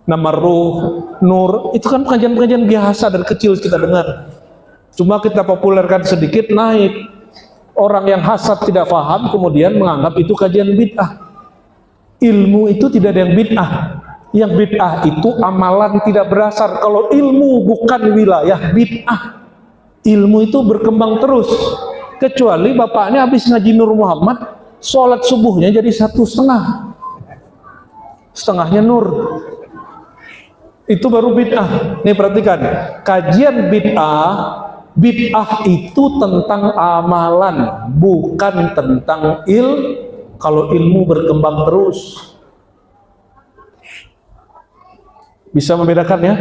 Nama Ruh, Nur, itu kan pengajian-pengajian biasa dari kecil kita dengar. Cuma kita populerkan sedikit, naik. Orang yang hasad tidak paham kemudian menganggap itu kajian bid'ah. Ilmu itu tidak ada yang bid'ah. Yang bid'ah itu amalan tidak berdasar. Kalau ilmu bukan wilayah bid'ah. Ilmu itu berkembang terus. Kecuali bapaknya habis ngaji Nur Muhammad, sholat subuhnya jadi 1,5. Setengahnya Nur. Itu baru bid'ah. Nih perhatikan, kajian bid'ah itu tentang amalan, bukan tentang kalau ilmu berkembang terus. Bisa membedakan ya?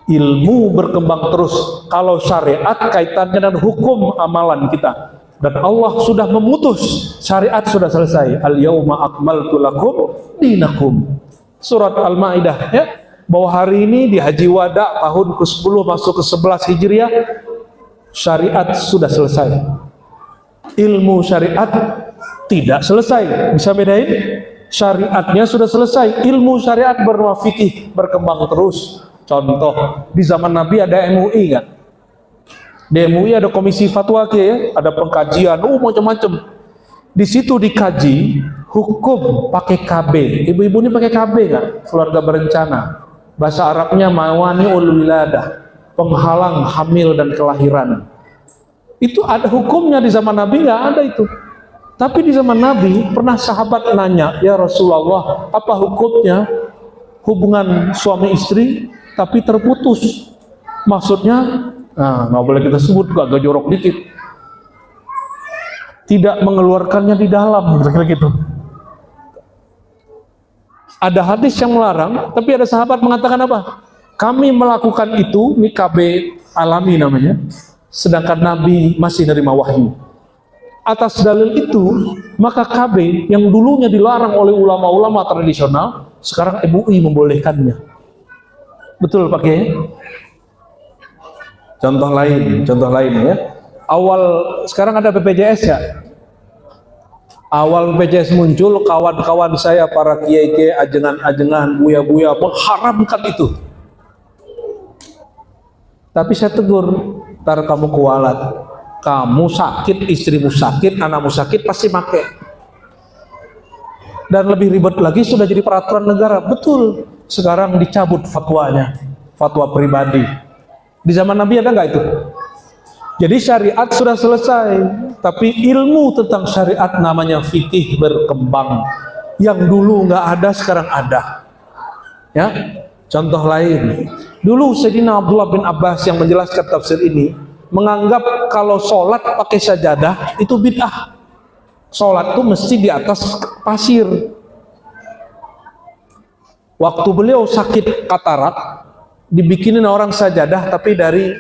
Ilmu berkembang terus. Kalau syariat kaitannya dengan hukum amalan kita. Dan Allah sudah memutus, syariat sudah selesai. Al-yauma akmaltu lakum dinakum. Surat Al-Maidah, ya. Bahwa hari ini di Haji Wada tahun ke-10 masuk ke-11 Hijriah, syariat sudah selesai. Ilmu syariat tidak selesai. Bisa bedain? syariatnya sudah selesai, ilmu syariat bernama fikih berkembang terus. Contoh, di zaman Nabi ada MUI kan? Di MUI ada komisi fatwa ya, ada pengkajian, macam-macam. Di situ dikaji hukum pakai KB. Ibu-ibu ini pakai KB kan? Keluarga berencana. Bahasa Arabnya mawani'ul wiladah, penghalang hamil dan kelahiran. Itu ada hukumnya, di zaman Nabi nggak ada itu. Tapi di zaman Nabi pernah sahabat nanya, ya Rasulullah, apa hukumnya hubungan suami istri tapi terputus? Maksudnya, nggak boleh kita sebut, agak jorok dikit. Tidak mengeluarkannya di dalam, kira-kira gitu. Ada hadis yang melarang, tapi ada sahabat mengatakan apa? Kami melakukan itu, ini KB alami namanya, sedangkan Nabi masih nerima wahyu. Atas dalil itu, maka KB yang dulunya dilarang oleh ulama-ulama tradisional, sekarang MUI membolehkannya. Betul pakai? Contoh lain ya. Sekarang ada BPJS ya. Awal BPJS muncul, kawan-kawan saya para kiai-kiai, ajengan-ajengan, buya-buya mengharamkan itu. Tapi saya tegur, ntar kamu kualat. Kamu sakit, istrimu sakit, anakmu sakit, pasti pakai. Dan lebih ribet lagi, sudah jadi peraturan negara. Betul, sekarang dicabut fatwanya, fatwa pribadi. Di zaman Nabi ada nggak itu? Jadi syariat sudah selesai, tapi ilmu tentang syariat namanya fikih berkembang. Yang dulu nggak ada, sekarang ada. Ya, contoh lain. Dulu Sayyidina Abdullah bin Abbas yang menjelaskan tafsir ini, menganggap kalau sholat pakai sajadah itu bid'ah. Sholat itu mesti di atas pasir. Waktu beliau sakit katarak, dibikinin orang sajadah tapi dari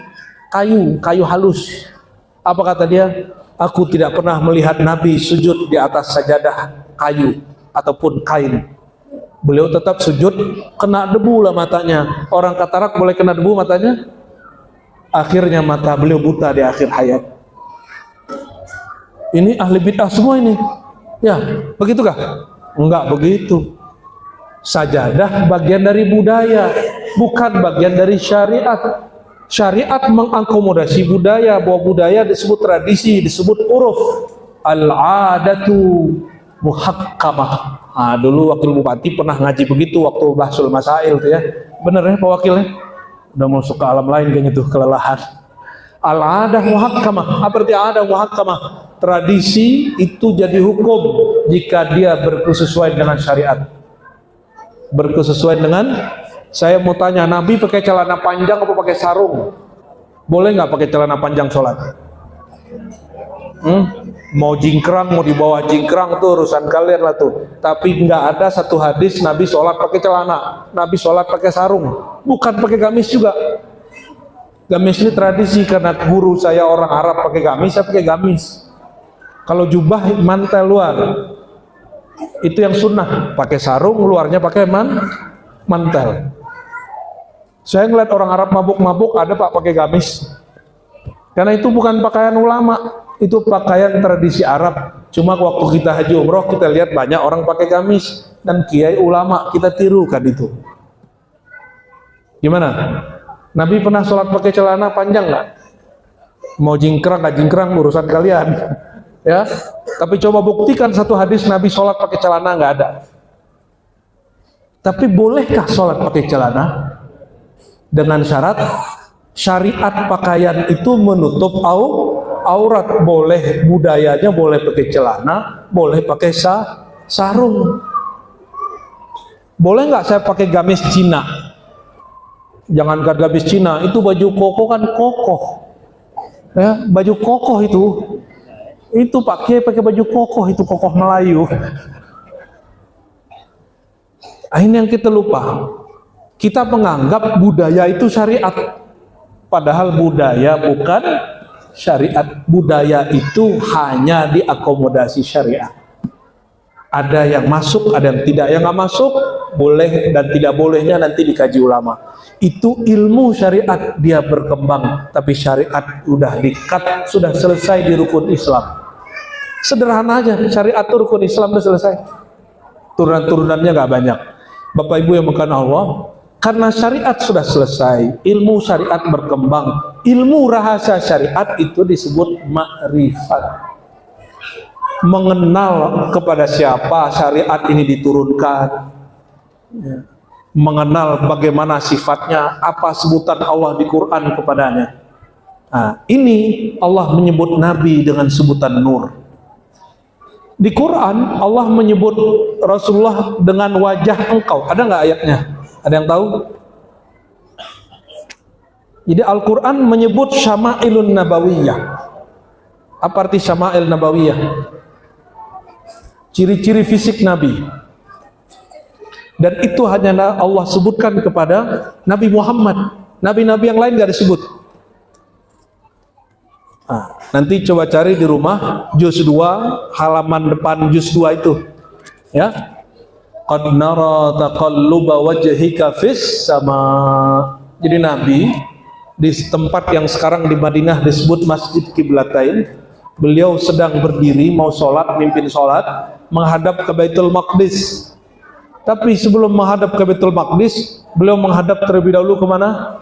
kayu halus. Apa kata dia? Aku tidak pernah melihat Nabi sujud di atas sajadah kayu ataupun kain. Beliau tetap sujud, kena debu lah matanya. Orang katarak boleh kena debu matanya? Akhirnya mata beliau buta di akhir hayat. Ini ahli bid'ah semua ini. Ya, begitukah? Enggak begitu. Sajadah bagian dari budaya, bukan bagian dari syariat. Syariat mengakomodasi budaya, bahwa budaya disebut tradisi, disebut uruf. Al-adatu muhakkamah. Dulu wakil bupati pernah ngaji begitu waktu bahsul masail tuh ya. Bener ya Pak Wakilnya? Udah masuk ke alam lain kayaknya tuh, kelelahan. Al-adah muhakkamah. Apa arti adah muhakkamah? Tradisi itu jadi hukum jika dia berkesesuaian dengan syariat. Berkesesuaian dengan, saya mau tanya, Nabi pakai celana panjang apa pakai sarung? Boleh nggak pakai celana panjang sholat? Mau jingkrang, mau dibawa jingkrang tuh urusan kalian lah tuh. Tapi nggak ada satu hadis Nabi sholat pakai celana, Nabi sholat pakai sarung, bukan pakai gamis juga. Gamis ini tradisi karena guru saya orang Arab pakai gamis, saya pakai gamis. Kalau jubah mantel luar, itu yang sunnah. Pakai sarung, luarnya pakai mantel. Saya ngeliat orang Arab mabuk-mabuk, ada Pak pakai gamis. Karena itu bukan pakaian ulama, itu pakaian tradisi Arab. Cuma waktu kita haji umroh, kita lihat banyak orang pakai gamis, dan kiai ulama kita tirukan itu. Gimana? Nabi pernah sholat pakai celana panjang nggak? Mau jingkrang nggak jingkrang urusan kalian, ya. Tapi coba buktikan satu hadis Nabi sholat pakai celana, nggak ada. Tapi bolehkah sholat pakai celana? Dengan syarat syariat pakaian itu menutup aurat. Boleh budayanya, boleh pakai celana, boleh pakai sarung. Boleh nggak saya pakai gamis Cina? Jangankan gamis Cina, itu baju koko kan kokoh, ya, baju kokoh itu pakai baju kokoh, itu kokoh Melayu. Ini yang kita lupa. Kita menganggap budaya itu syariat, padahal budaya bukan syariat. Budaya itu hanya diakomodasi syariat. Ada yang masuk, ada yang tidak. Yang nggak masuk, boleh dan tidak bolehnya nanti dikaji ulama. Itu ilmu syariat, dia berkembang. Tapi syariat udah dikat, sudah selesai di rukun Islam. Sederhana aja, syariat itu rukun Islam udah selesai. turunan-turunannya nggak banyak. Bapak Ibu yang bukan Allah, karena syariat sudah selesai, ilmu syariat berkembang, ilmu rahasia syariat itu disebut ma'rifat. Mengenal kepada siapa syariat ini diturunkan, mengenal bagaimana sifatnya, apa sebutan Allah di Quran kepadanya. Nah, ini Allah menyebut Nabi dengan sebutan Nur. Di Quran Allah menyebut Rasulullah dengan wajah engkau. Ada nggak ayatnya? Ada yang tahu? Jadi Al-Quran menyebut Syama'ilun Nabawiyah. Apa arti Syama'il Nabawiyah? Ciri-ciri fisik Nabi. Dan itu hanya Allah sebutkan kepada Nabi Muhammad. Nabi-nabi yang lain nggak disebut. Nah, nanti coba cari di rumah juz 2 halaman depan juz 2 itu, ya. Qad nara taqalluba wajhika fis sama. Jadi Nabi di tempat yang sekarang di Madinah disebut Masjid Qiblatain, beliau sedang berdiri mau sholat, mimpin sholat menghadap ke Baitul Maqdis. Tapi sebelum menghadap ke Baitul Maqdis, beliau menghadap terlebih dahulu kemana?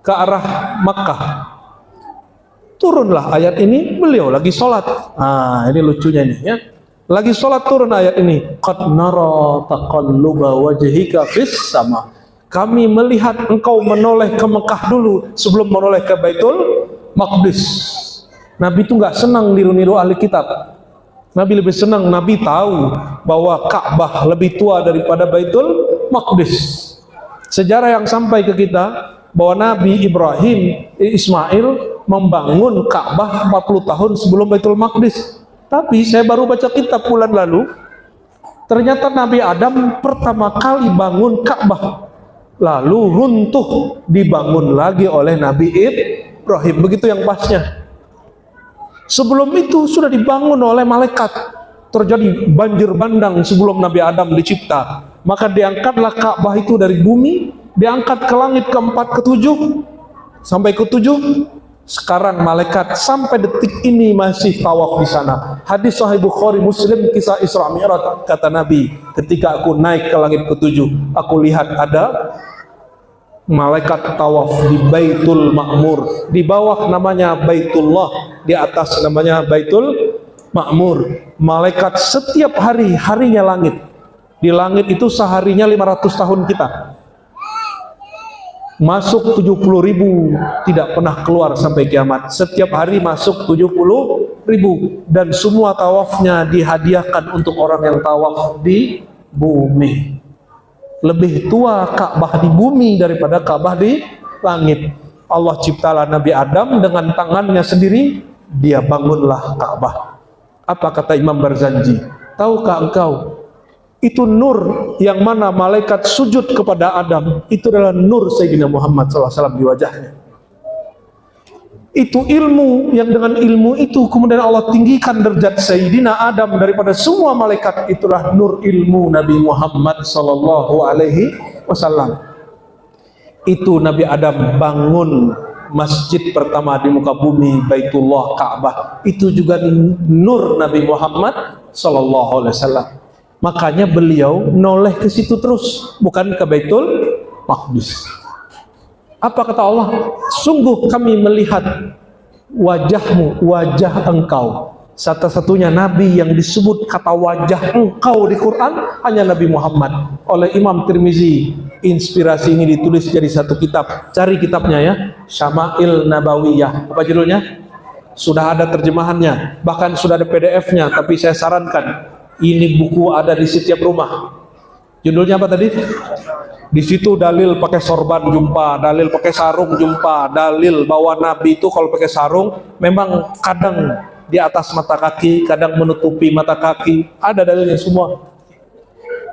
Ke arah Makkah. Turunlah ayat ini, beliau lagi sholat. Nah, ini lucunya ini, ya. Lagi sholat turun ayat ini. Qad nara taqalluba wajhika fis sama. Kami melihat engkau menoleh ke Mekah dulu sebelum menoleh ke Baitul Maqdis. Nabi itu nggak senang niru-niru ahli kitab. Nabi lebih senang, Nabi tahu bahwa Ka'bah lebih tua daripada Baitul Maqdis. Sejarah yang sampai ke kita bahwa Nabi Ismail membangun Ka'bah 40 tahun sebelum Baitul Maqdis. Tapi saya baru baca kitab bulan lalu, ternyata Nabi Adam pertama kali bangun Ka'bah, lalu runtuh, dibangun lagi oleh Nabi Ibrahim. Begitu yang pasnya. Sebelum itu sudah dibangun oleh malaikat. Terjadi banjir bandang sebelum Nabi Adam dicipta. Maka diangkatlah Ka'bah itu dari bumi, diangkat ke langit keempat, ketujuh, sampai ketujuh. Sekarang malaikat sampai detik ini masih tawaf di sana. Hadis Sahih Bukhari Muslim kisah Isra Mi'raj, kata Nabi, ketika aku naik ke langit ketujuh, aku lihat ada malaikat tawaf di Baitul Ma'mur. Di bawah namanya Baitullah, di atas namanya Baitul Ma'mur. Malaikat setiap hari, harinya langit. Di langit itu seharinya 500 tahun kita. Masuk 70.000, tidak pernah keluar sampai kiamat. Setiap hari masuk 70.000, dan semua tawafnya dihadiahkan untuk orang yang tawaf di bumi. Lebih tua Ka'bah di bumi daripada Ka'bah di langit. Allah ciptalah Nabi Adam dengan tangannya sendiri, dia bangunlah Ka'bah. Apa kata Imam Barzanji? Tahukah engkau, itu nur yang mana malaikat sujud kepada Adam, itu adalah nur Sayyidina Muhammad SAW di wajahnya. Itu ilmu yang dengan ilmu itu kemudian Allah tinggikan derajat Sayyidina Adam daripada semua malaikat. Itulah nur ilmu Nabi Muhammad SAW. Itu Nabi Adam bangun masjid pertama di muka bumi, Baitullah, Ka'bah. Itu juga nur Nabi Muhammad SAW. Makanya beliau noleh ke situ terus, bukan ke Baitul Maqdis. Apa kata Allah? Sungguh kami melihat wajahmu, wajah engkau. Satu-satunya Nabi yang disebut kata wajah engkau di Quran hanya Nabi Muhammad. Oleh Imam Tirmizi, inspirasi ini ditulis jadi satu kitab. Cari kitabnya ya, Syama'il Nabawiyah. Apa judulnya? Sudah ada terjemahannya, bahkan sudah ada PDF-nya. Tapi saya sarankan, ini buku ada di setiap rumah. Judulnya apa tadi? Di situ dalil pakai sorban jumpa, dalil pakai sarung jumpa, dalil bahwa Nabi itu kalau pakai sarung memang kadang di atas mata kaki, kadang menutupi mata kaki. Ada dalilnya semua.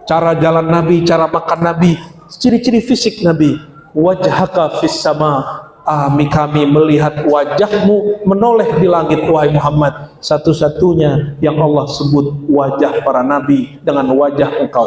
Cara jalan Nabi, cara makan Nabi, ciri-ciri fisik Nabi. Wajhaka fis sama. Kami melihat wajahmu menoleh di langit, wahai Muhammad. Satu-satunya yang Allah sebut wajah para nabi dengan wajah engkau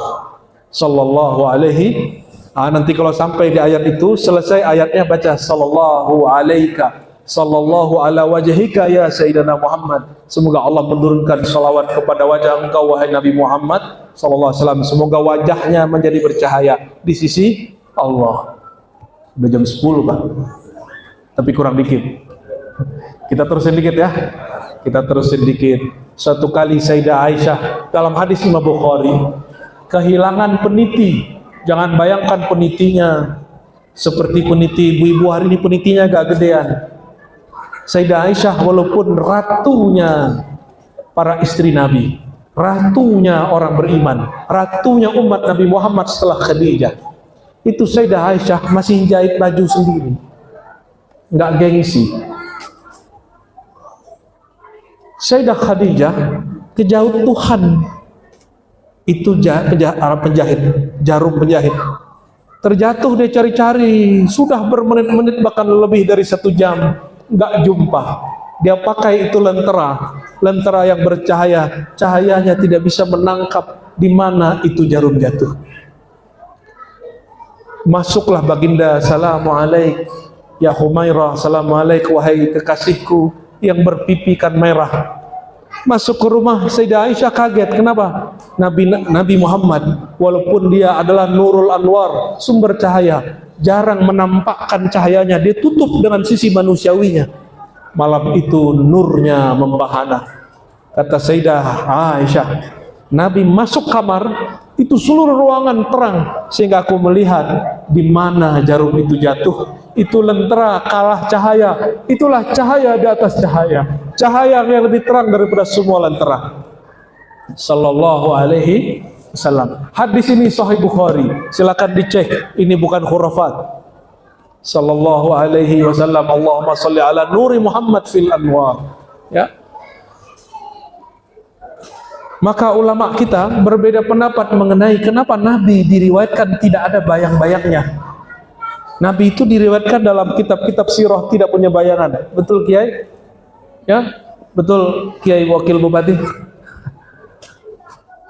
sallallahu alaihi. Nanti kalau sampai di ayat itu selesai ayatnya, baca sallallahu alaika sallallahu ala wajhika ya Sayyidina Muhammad. Semoga Allah menurunkan salawat kepada wajah engkau wahai Nabi Muhammad sallallahu alaihi wasallam. Semoga wajahnya menjadi bercahaya di sisi Allah. Udah jam 10 Pak, tapi kurang dikit. Kita terusin dikit ya. Kita terusin dikit. Suatu kali Sayyidah Aisyah dalam hadis Imam Bukhari kehilangan peniti. Jangan bayangkan penitinya seperti peniti ibu-ibu hari ini, penitinya agak gedean. Sayyidah Aisyah walaupun ratunya para istri Nabi, ratunya orang beriman, ratunya umat Nabi Muhammad setelah Khadijah, itu Sayyidah Aisyah masih jahit baju sendiri, nggak gengsi. Sayyidah Khadijah kejauh Tuhan, itu penjahit, jarum penjahit, terjatuh dia cari-cari, sudah bermenit-menit bahkan lebih dari 1 jam, nggak jumpa. Dia pakai itu lentera yang bercahaya, cahayanya tidak bisa menangkap di mana itu jarum jatuh. Masuklah baginda, Assalamualaikum ya Humairah, Assalamualaikum wahai kekasihku yang berpipikan merah. Masuk ke rumah Sayyidah Aisyah kaget. Kenapa? Nabi Muhammad walaupun dia adalah Nurul Anwar, sumber cahaya, jarang menampakkan cahayanya, dia tutup dengan sisi manusiawinya. Malam itu nurnya membahana. Kata Sayyidah Aisyah, Nabi masuk kamar, itu seluruh ruangan terang sehingga aku melihat di mana jarum itu jatuh. Itu lentera kalah cahaya. Itulah cahaya di atas cahaya, cahaya yang lebih terang daripada semua lentera. Sallallahu alaihi wasallam. Hadis ini Sahih Bukhari, silakan dicek, ini bukan khurafat. Sallallahu alaihi wasallam. Allahumma salli ala nuri Muhammad fil anwar. Ya. Maka ulama kita berbeda pendapat mengenai kenapa Nabi diriwayatkan tidak ada bayang-bayangnya. Nabi itu diriwayatkan dalam kitab-kitab sirah tidak punya bayangan. Betul Kiai? Ya, betul Kiai Wakil Bupati.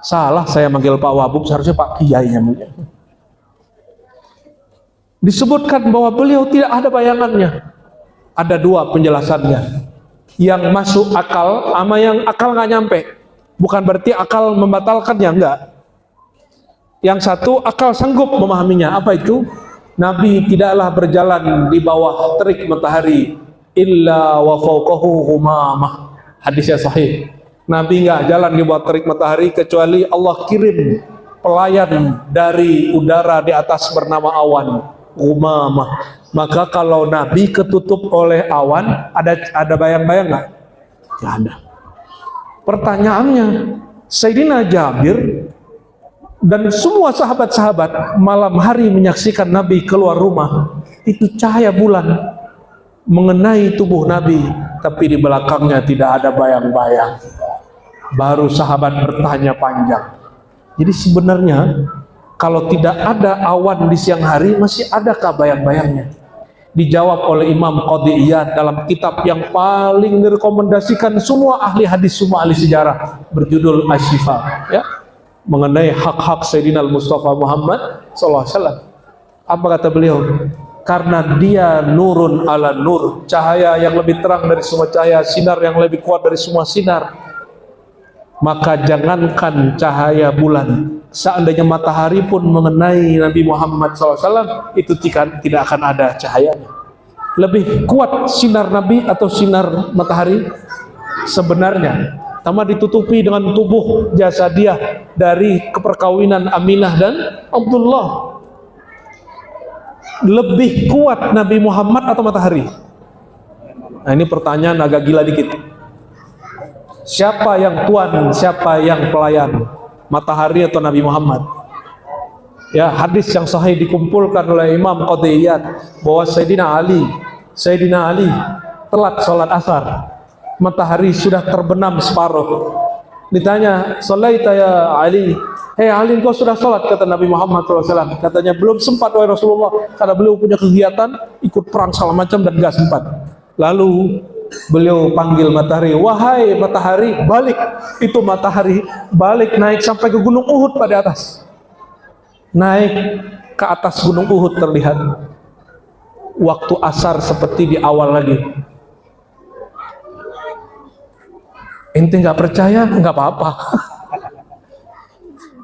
Salah saya manggil Pak Wabub, seharusnya Pak Kiai namanya. Disebutkan bahwa beliau tidak ada bayangannya. Ada 2 penjelasannya. Yang masuk akal sama yang akal nggak nyampe. Bukan berarti akal membatalkannya, enggak. Yang satu akal sanggup memahaminya. Apa itu? Nabi tidaklah berjalan di bawah terik matahari illa wa fawqahu humamah. Hadisnya sahih. Nabi enggak jalan di bawah terik matahari kecuali Allah kirim pelayan dari udara di atas bernama awan, humamah. Maka kalau Nabi ketutup oleh awan, ada bayang-bayang enggak? Enggak ada. Pertanyaannya, Sayyidina Jabir dan semua sahabat-sahabat malam hari menyaksikan Nabi keluar rumah, itu cahaya bulan mengenai tubuh Nabi, tapi di belakangnya tidak ada bayang-bayang. Baru sahabat bertanya panjang. Jadi sebenarnya kalau tidak ada awan di siang hari, masih adakah bayang-bayangnya? Dijawab oleh Imam Qadhi Iyad dalam kitab yang paling direkomendasikan semua ahli hadis, semua ahli sejarah, berjudul Asy-Syifa, ya, mengenai hak-hak Sayyidina Mustafa Muhammad SAW. Apa kata beliau? Karena dia nurun ala nur, cahaya yang lebih terang dari semua cahaya, sinar yang lebih kuat dari semua sinar. Maka jangankan cahaya bulan, seandainya matahari pun mengenai Nabi Muhammad SAW, itu tidak akan ada cahayanya. Lebih kuat sinar Nabi atau sinar matahari? Sebenarnya sama ditutupi dengan tubuh jasadiah dari keperkawinan Aminah dan Abdullah. Lebih kuat Nabi Muhammad atau matahari? Nah, ini pertanyaan agak gila dikit. Siapa yang tuan, siapa yang pelayan? Matahari atau Nabi Muhammad? Ya, hadis yang sahih dikumpulkan oleh Imam Qadhi Iyad bahwa Sayyidina Ali telat sholat asar, matahari sudah terbenam separuh. Ditanya, "Shalaita ya Ali?" "Hei Ali, kau sudah sholat?" Kata Nabi Muhammad SAW. Katanya, "Belum sempat wahai Rasulullah," karena beliau punya kegiatan ikut perang segala macam dan gak sempat. Lalu beliau panggil matahari, "Wahai matahari, balik." Itu matahari balik, naik sampai ke gunung Uhud pada atas. Naik ke atas gunung Uhud terlihat waktu asar seperti di awal lagi. Ente nggak percaya, nggak apa-apa.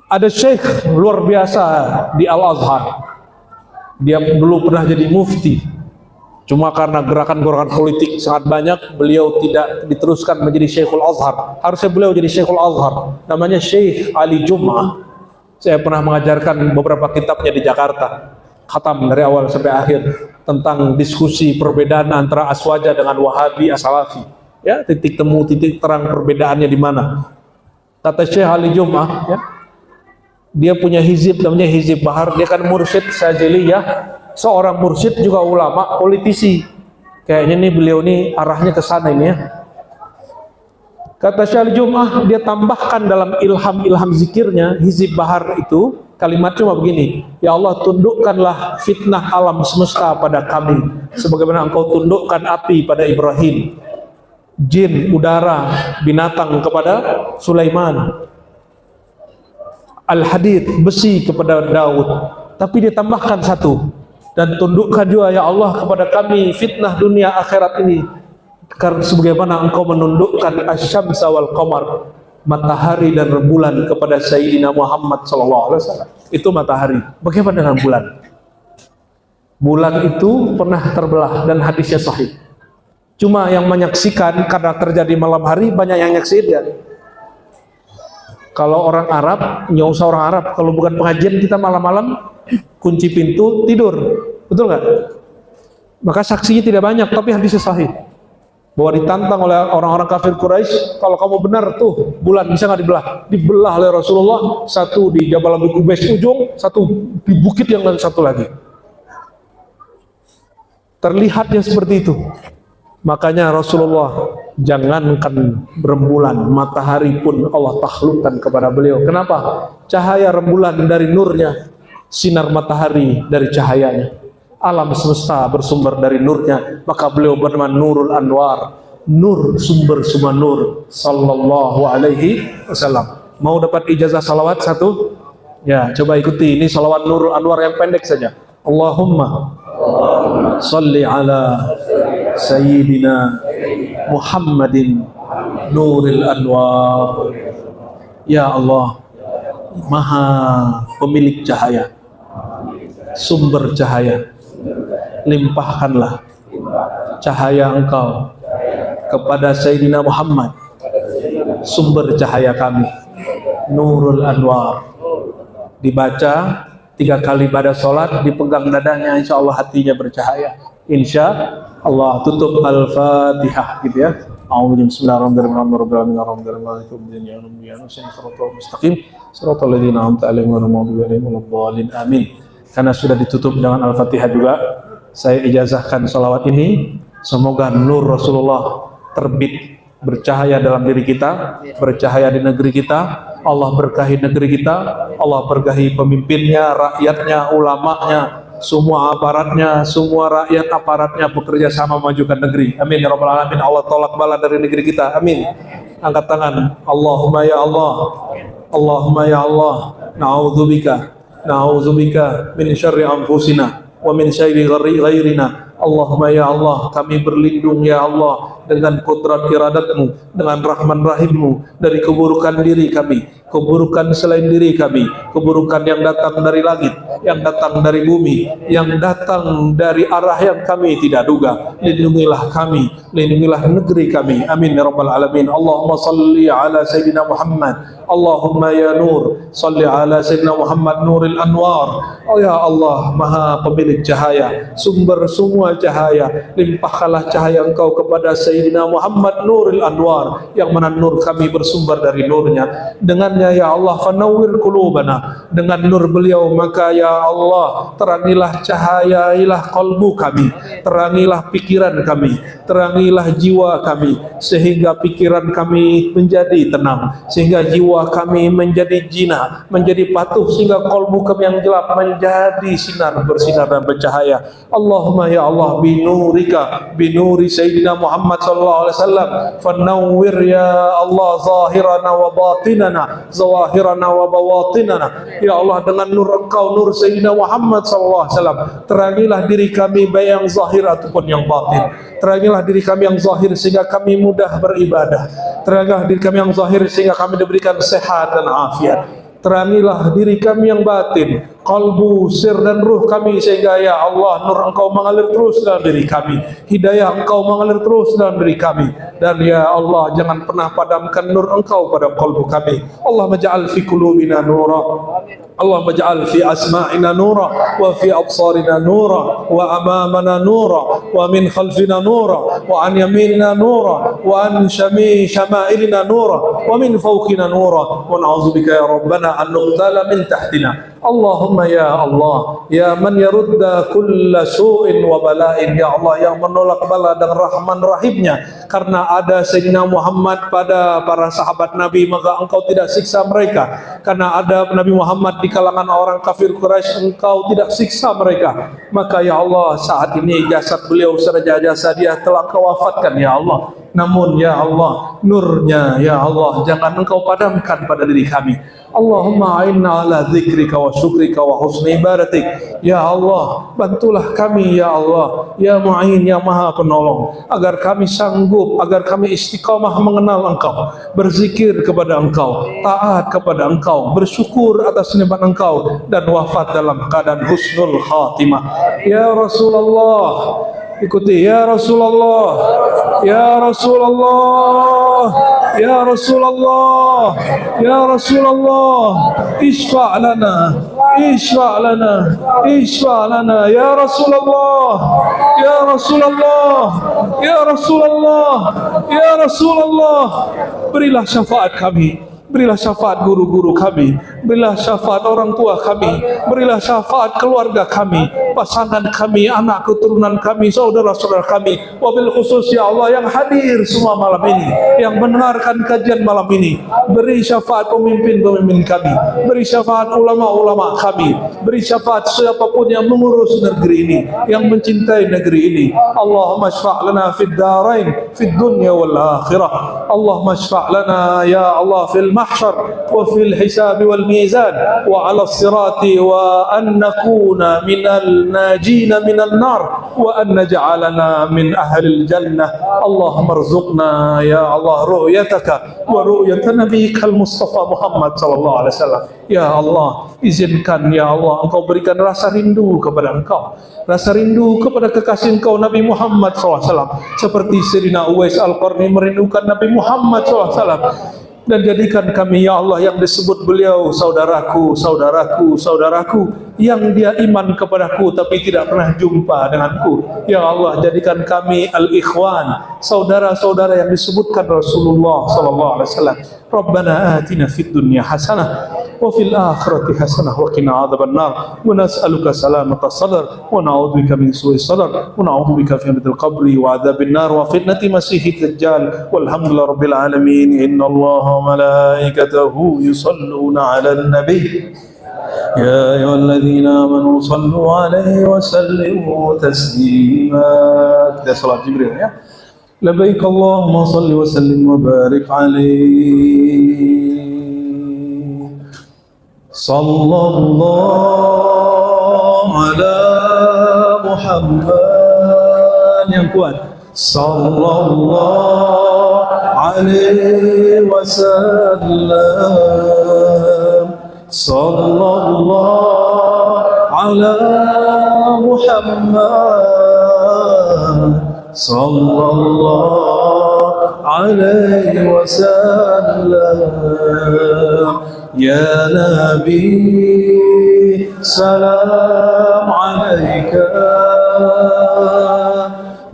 Ada syekh luar biasa di Al-Azhar. Dia dulu pernah jadi mufti. Cuma karena gerakan-gerakan politik sangat banyak, beliau tidak diteruskan menjadi Syekhul Azhar. Harusnya beliau jadi Syekhul Azhar. Namanya Syekh Ali Jum'ah. Saya pernah mengajarkan beberapa kitabnya di Jakarta. Khatam dari awal sampai akhir tentang diskusi perbedaan antara Aswaja dengan Wahabi As-Salafi. Ya, titik temu, titik terang perbedaannya di mana. Kata Syekh Ali Jum'ah, ya, dia punya hizib namanya Hizib Bahar. Dia kan mursyid Syadziliyah. Seorang mursyid juga ulama, politisi. Kayaknya nih beliau nih arahnya ke sana ini ya. Kata Syekh Jum'ah, dia tambahkan dalam ilham-ilham zikirnya, Hizib Bahar itu, kalimat cuma begini, ya Allah, tundukkanlah fitnah alam semesta pada kami, sebagaimana engkau tundukkan api pada Ibrahim, jin, udara, binatang kepada Sulaiman, al-hadid, besi kepada Daud. Tapi dia tambahkan satu, dan tundukkan juga ya Allah kepada kami fitnah dunia akhirat ini, karena sebagaimana engkau menundukkan asy-syamsa wal qamar, matahari dan rembulan kepada Sayyidina Muhammad SAW. Itu matahari. Bagaimana dengan bulan? Bulan itu pernah terbelah dan hadisnya sahih. Cuma yang menyaksikan karena terjadi malam hari, banyak yang nyaksiin ya. Kalau orang Arab, nggak usah orang Arab, kalau bukan pengajian kita malam-malam kunci pintu tidur, betul nggak? Maka saksinya tidak banyak, tapi hadisnya sahih bahwa ditantang oleh orang-orang kafir Quraisy, kalau kamu benar tuh bulan bisa nggak dibelah? Dibelah oleh Rasulullah, satu di Jabal Abi Qubais ujung, satu di bukit yang lain satu lagi. Terlihatnya seperti itu. Makanya Rasulullah, jangankan rembulan, matahari pun Allah takhlukkan kepada beliau. Kenapa? Cahaya rembulan dari nurnya, sinar matahari dari cahayanya, alam semesta bersumber dari nurnya. Maka beliau bernama Nurul Anwar, nur, sumber semua nur, sallallahu alaihi wasallam. Mau dapat ijazah salawat satu? Ya, coba ikuti. Ini salawat Nurul Anwar yang pendek saja. Allahumma salli ala Sayyidina Muhammadin Nuril Anwar. Ya Allah, Maha pemilik cahaya, sumber cahaya, limpahkanlah cahaya engkau kepada Sayyidina Muhammad, sumber cahaya kami, Nurul Anwar. Dibaca 3 kali pada sholat, dipegang dadanya, insya Allah hatinya bercahaya. Insya Allah. Tutup Al-Fatihah gitu ya. Amin. Karena sudah ditutup dengan Al-Fatihah juga, saya ijazahkan salawat ini. Semoga nur Rasulullah terbit, bercahaya dalam diri kita, bercahaya di negeri kita. Allah berkahi negeri kita, Allah berkahi pemimpinnya, rakyatnya, ulamanya, semua aparatnya, semua rakyat aparatnya bekerja sama majukan negeri. Amin ya rabbal alamin. Allah tolak bala dari negeri kita. Amin. Angkat tangan. Allahumma ya Allah, Allahumma ya Allah, na'udzubika min syarri anfusina wa min syarri ghairina. Allahumma ya Allah, kami berlindung ya Allah dengan kudrat iradatmu, dengan rahman rahimmu dari keburukan diri kami, keburukan selain diri kami, keburukan yang datang dari langit, yang datang dari bumi, yang datang dari arah yang kami tidak duga. Lindungilah kami, lindungilah negeri kami. Amin ya rabbal alamin. Allahumma salli ala Sayyidina Muhammad. Allahumma ya Nur, salli ala Sayyidina Muhammad Nuril Anwar. Oh ya Allah, Maha pemilik cahaya, sumber semua cahaya, limpahkanlah cahaya engkau kepada Sayyidina Muhammad Nuril Anwar, yang mana nur kami bersumber dari nurnya. Dengannya ya Allah, fanawwir qulubana, dengan nur beliau maka ya Allah terangilah, cahayailah kalbu kami, terangilah pikiran kami, terangilah jiwa kami, sehingga pikiran kami menjadi tenang, sehingga jiwa kami menjadi jina, menjadi patuh, sehingga kalbu kami yang gelap menjadi sinar, bersinar dan bercahaya. Allahumma ya Allah, binurika, binuri Sayyidina Muhammad sallallahu alaihi wasallam, fanawwir ya Allah zahirana wa batinana, zawahirana wa bawatinana. Ya Allah, dengan nur engkau, nur Sayyidina Muhammad sallallahu alaihi wasallam, terangilah diri kami baik yang zahir ataupun yang batin. Terangilah diri kami yang zahir sehingga kami mudah beribadah. Terangilah diri kami yang zahir sehingga kami diberikan sehat dan afiat. Terangilah diri kami yang batin, kalbu, sir dan ruh kami sehingga ya Allah nur Engkau mengalir terus dalam diri kami, hidayah Engkau mengalir terus dalam diri kami, dan ya Allah jangan pernah padamkan nur Engkau pada kalbu kami. Allah maj'al fi qulubina nura, Allah maj'al fi asma'ina nura, wa fi absarina nura, wa amamana nura, wa min khalfina nura, wa an yaminina nura, wa an shama'ilina nura, wa min fawqina nura, wa na'udzubika ya Rabbana an nuqtala min tahtina. Allahumma ya Allah, ya man yarudda kulla su'in wa bala'in, ya Allah yang menolak bala dan rahman rahimnya. Karena ada Sayyidina Muhammad pada para sahabat Nabi, maka Engkau tidak siksa mereka. Karena ada Nabi Muhammad di kalangan orang kafir Quraisy, Engkau tidak siksa mereka. Maka ya Allah, saat ini jasad beliau serta jasad dia telah Kau wafatkan ya Allah. Namun ya Allah, nurnya ya Allah jangan Engkau padamkan pada diri kami. Allahumma a'inna ala dzikrika wa syukrika wa husni ibadatik. Ya Allah, bantulah kami ya Allah, ya Mu'in, ya Maha Penolong, agar kami sanggup, agar kami istiqamah mengenal Engkau, berzikir kepada Engkau, taat kepada Engkau, bersyukur atas nikmat Engkau, dan wafat dalam keadaan husnul khatimah. Ya Rasulullah, ikuti ya Rasulullah, ya Rasulullah, ya Rasulullah, ya Rasulullah, isfa' lana, isfa' lana, isfa' lana ya Rasulullah, ya Rasulullah, ya Rasulullah, ya Rasulullah. Berilah syafaat kami, berilah syafaat guru-guru kami, berilah syafaat orang tua kami, berilah syafaat keluarga kami, pasangan kami, anak keturunan kami, saudara-saudara kami, wabil khusus ya Allah yang hadir semua malam ini, yang mendengarkan kajian malam ini. Beri syafaat pemimpin-pemimpin kami, beri syafaat ulama-ulama kami, beri syafaat siapapun yang mengurus negeri ini, yang mencintai negeri ini. Allahumma syfa' lana fid darain, fid dunya wal akhirah. Allahumma syfa' lana ya Allah fil mahsyar wa fil hisab wal mizan wa 'ala as-sirati, wa an nakuna minal najina minal nar, wa an naj'alana min ahlil jannah. Allahumma rzuqna ya Allah ru'yataka wa ru'yata nabiyyikal Mustafa Muhammad sallallahu alaihi wasallam. Ya Allah, izinkan ya Allah Engkau berikan rasa rindu kepada Engkau, rasa rindu kepada kekasih Engkau Nabi Muhammad SAW, seperti Sayyidina Uwais Al-Qarni merindukan Nabi Muhammad SAW. Dan jadikan kami ya Allah yang disebut beliau saudaraku, saudaraku, saudaraku, yang dia iman kepadaku tapi tidak pernah jumpa denganku. Ya Allah, jadikan kami al-ikhwan, saudara-saudara yang disebutkan Rasulullah sallallahu alaihi wasallam. Rabbana atina fid dunya hasanah wa fil akhirati hasanah wa qina adzaban nar, wa nas'aluka salamata sadr, wa na'udzubika min su'i sadr, wa na'udzubika fi fitnatil qabri wa adzabin nar wa fitnati masiihid dajjal. Walhamdulillahi rabbil alamin. Innallaha wa malaikatahu yusalluna 'alan nabiy. يا أيها الذين آمنوا صلوا عليه وسلموا تسليما. Kita salat Jibril ya. لبيك اللهم صل وسلم وبارك عليه. صلى الله على محمد. Yang kuat. صلى الله عليه وسلم. صلى الله على محمد. صلى الله عليه وسلم. يا نبي سلام عليك،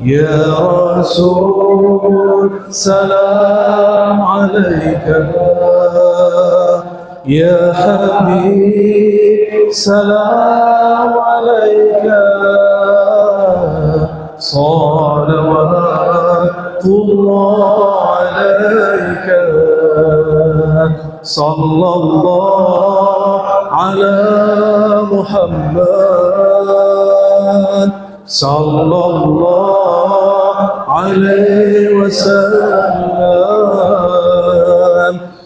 يا رسول سلام عليك، يا حبيب سلام عليك. صلوات الله عليك. صلى الله على محمد. صلى الله عليه وسلم.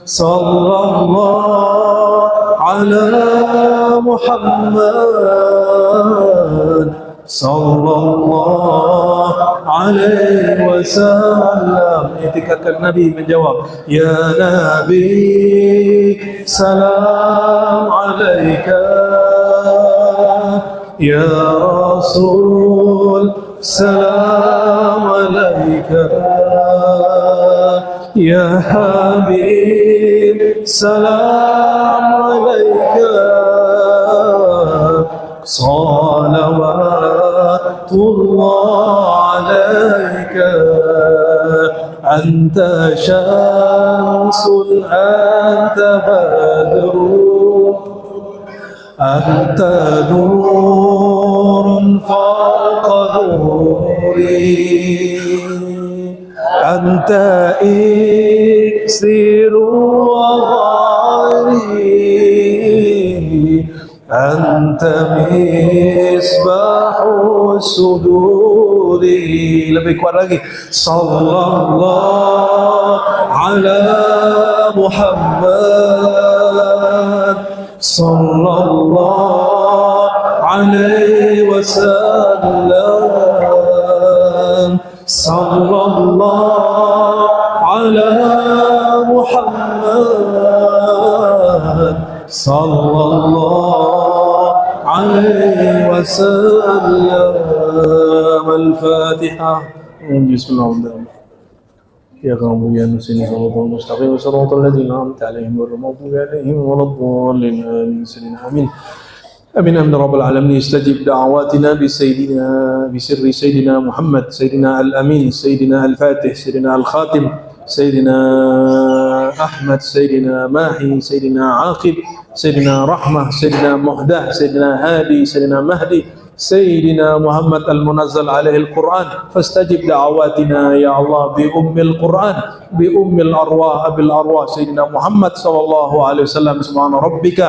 صلى الله على محمد. صلى الله alaihi wasallam. Itikadkan Nabi menjawab, ya Nabi, salam alaika. Ya Rasul, salam alaika. Ya Habib, salam alaika. Salawatullah alaika. Anta syamsun, anta badrun, anta nurun fawqa nuri, anta iksiru wa ghari, anta misbahu suduri. Lebih kuat lagi. Sallallahu ala Muhammad, sallallahu alaihi wasallam, sallallahu ala Muhammad, sallallahu alaihi wasallam. Al-Fatihah. Bismillahirrahmanirrahim. يا قوم يا نسين صراط المستقيم صراط الذين أنعمت عليهم غير المغضوب عليهم ولا الضالين آمين. آمين. آمين آمين رب العالمين. استجب دعواتنا بسر سيدنا محمد، سيدنا الأمين، سيدنا الفاتح، سيدنا الخاتم، سيدنا أحمد، سيدنا ماحي، سيدنا عاقب، سيدنا رحمة، سيدنا مهدى، سيدنا هادي، سيدنا مهدي، سيدنا محمد المنزل عليه القرآن. فاستجب دعواتنا يا الله بأم القرآن، بأم الأرواح، أبي الأرواح سيدنا محمد صلى الله عليه وسلم. سبحان ربك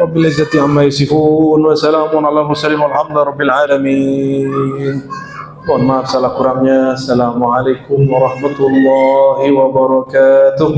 رب العزة عما يصفون وسلام على المرسلين والحمد لله رب العالمين. Mohon maaf salah kurangnya. Assalamualaikum warahmatullahi wabarakatuh.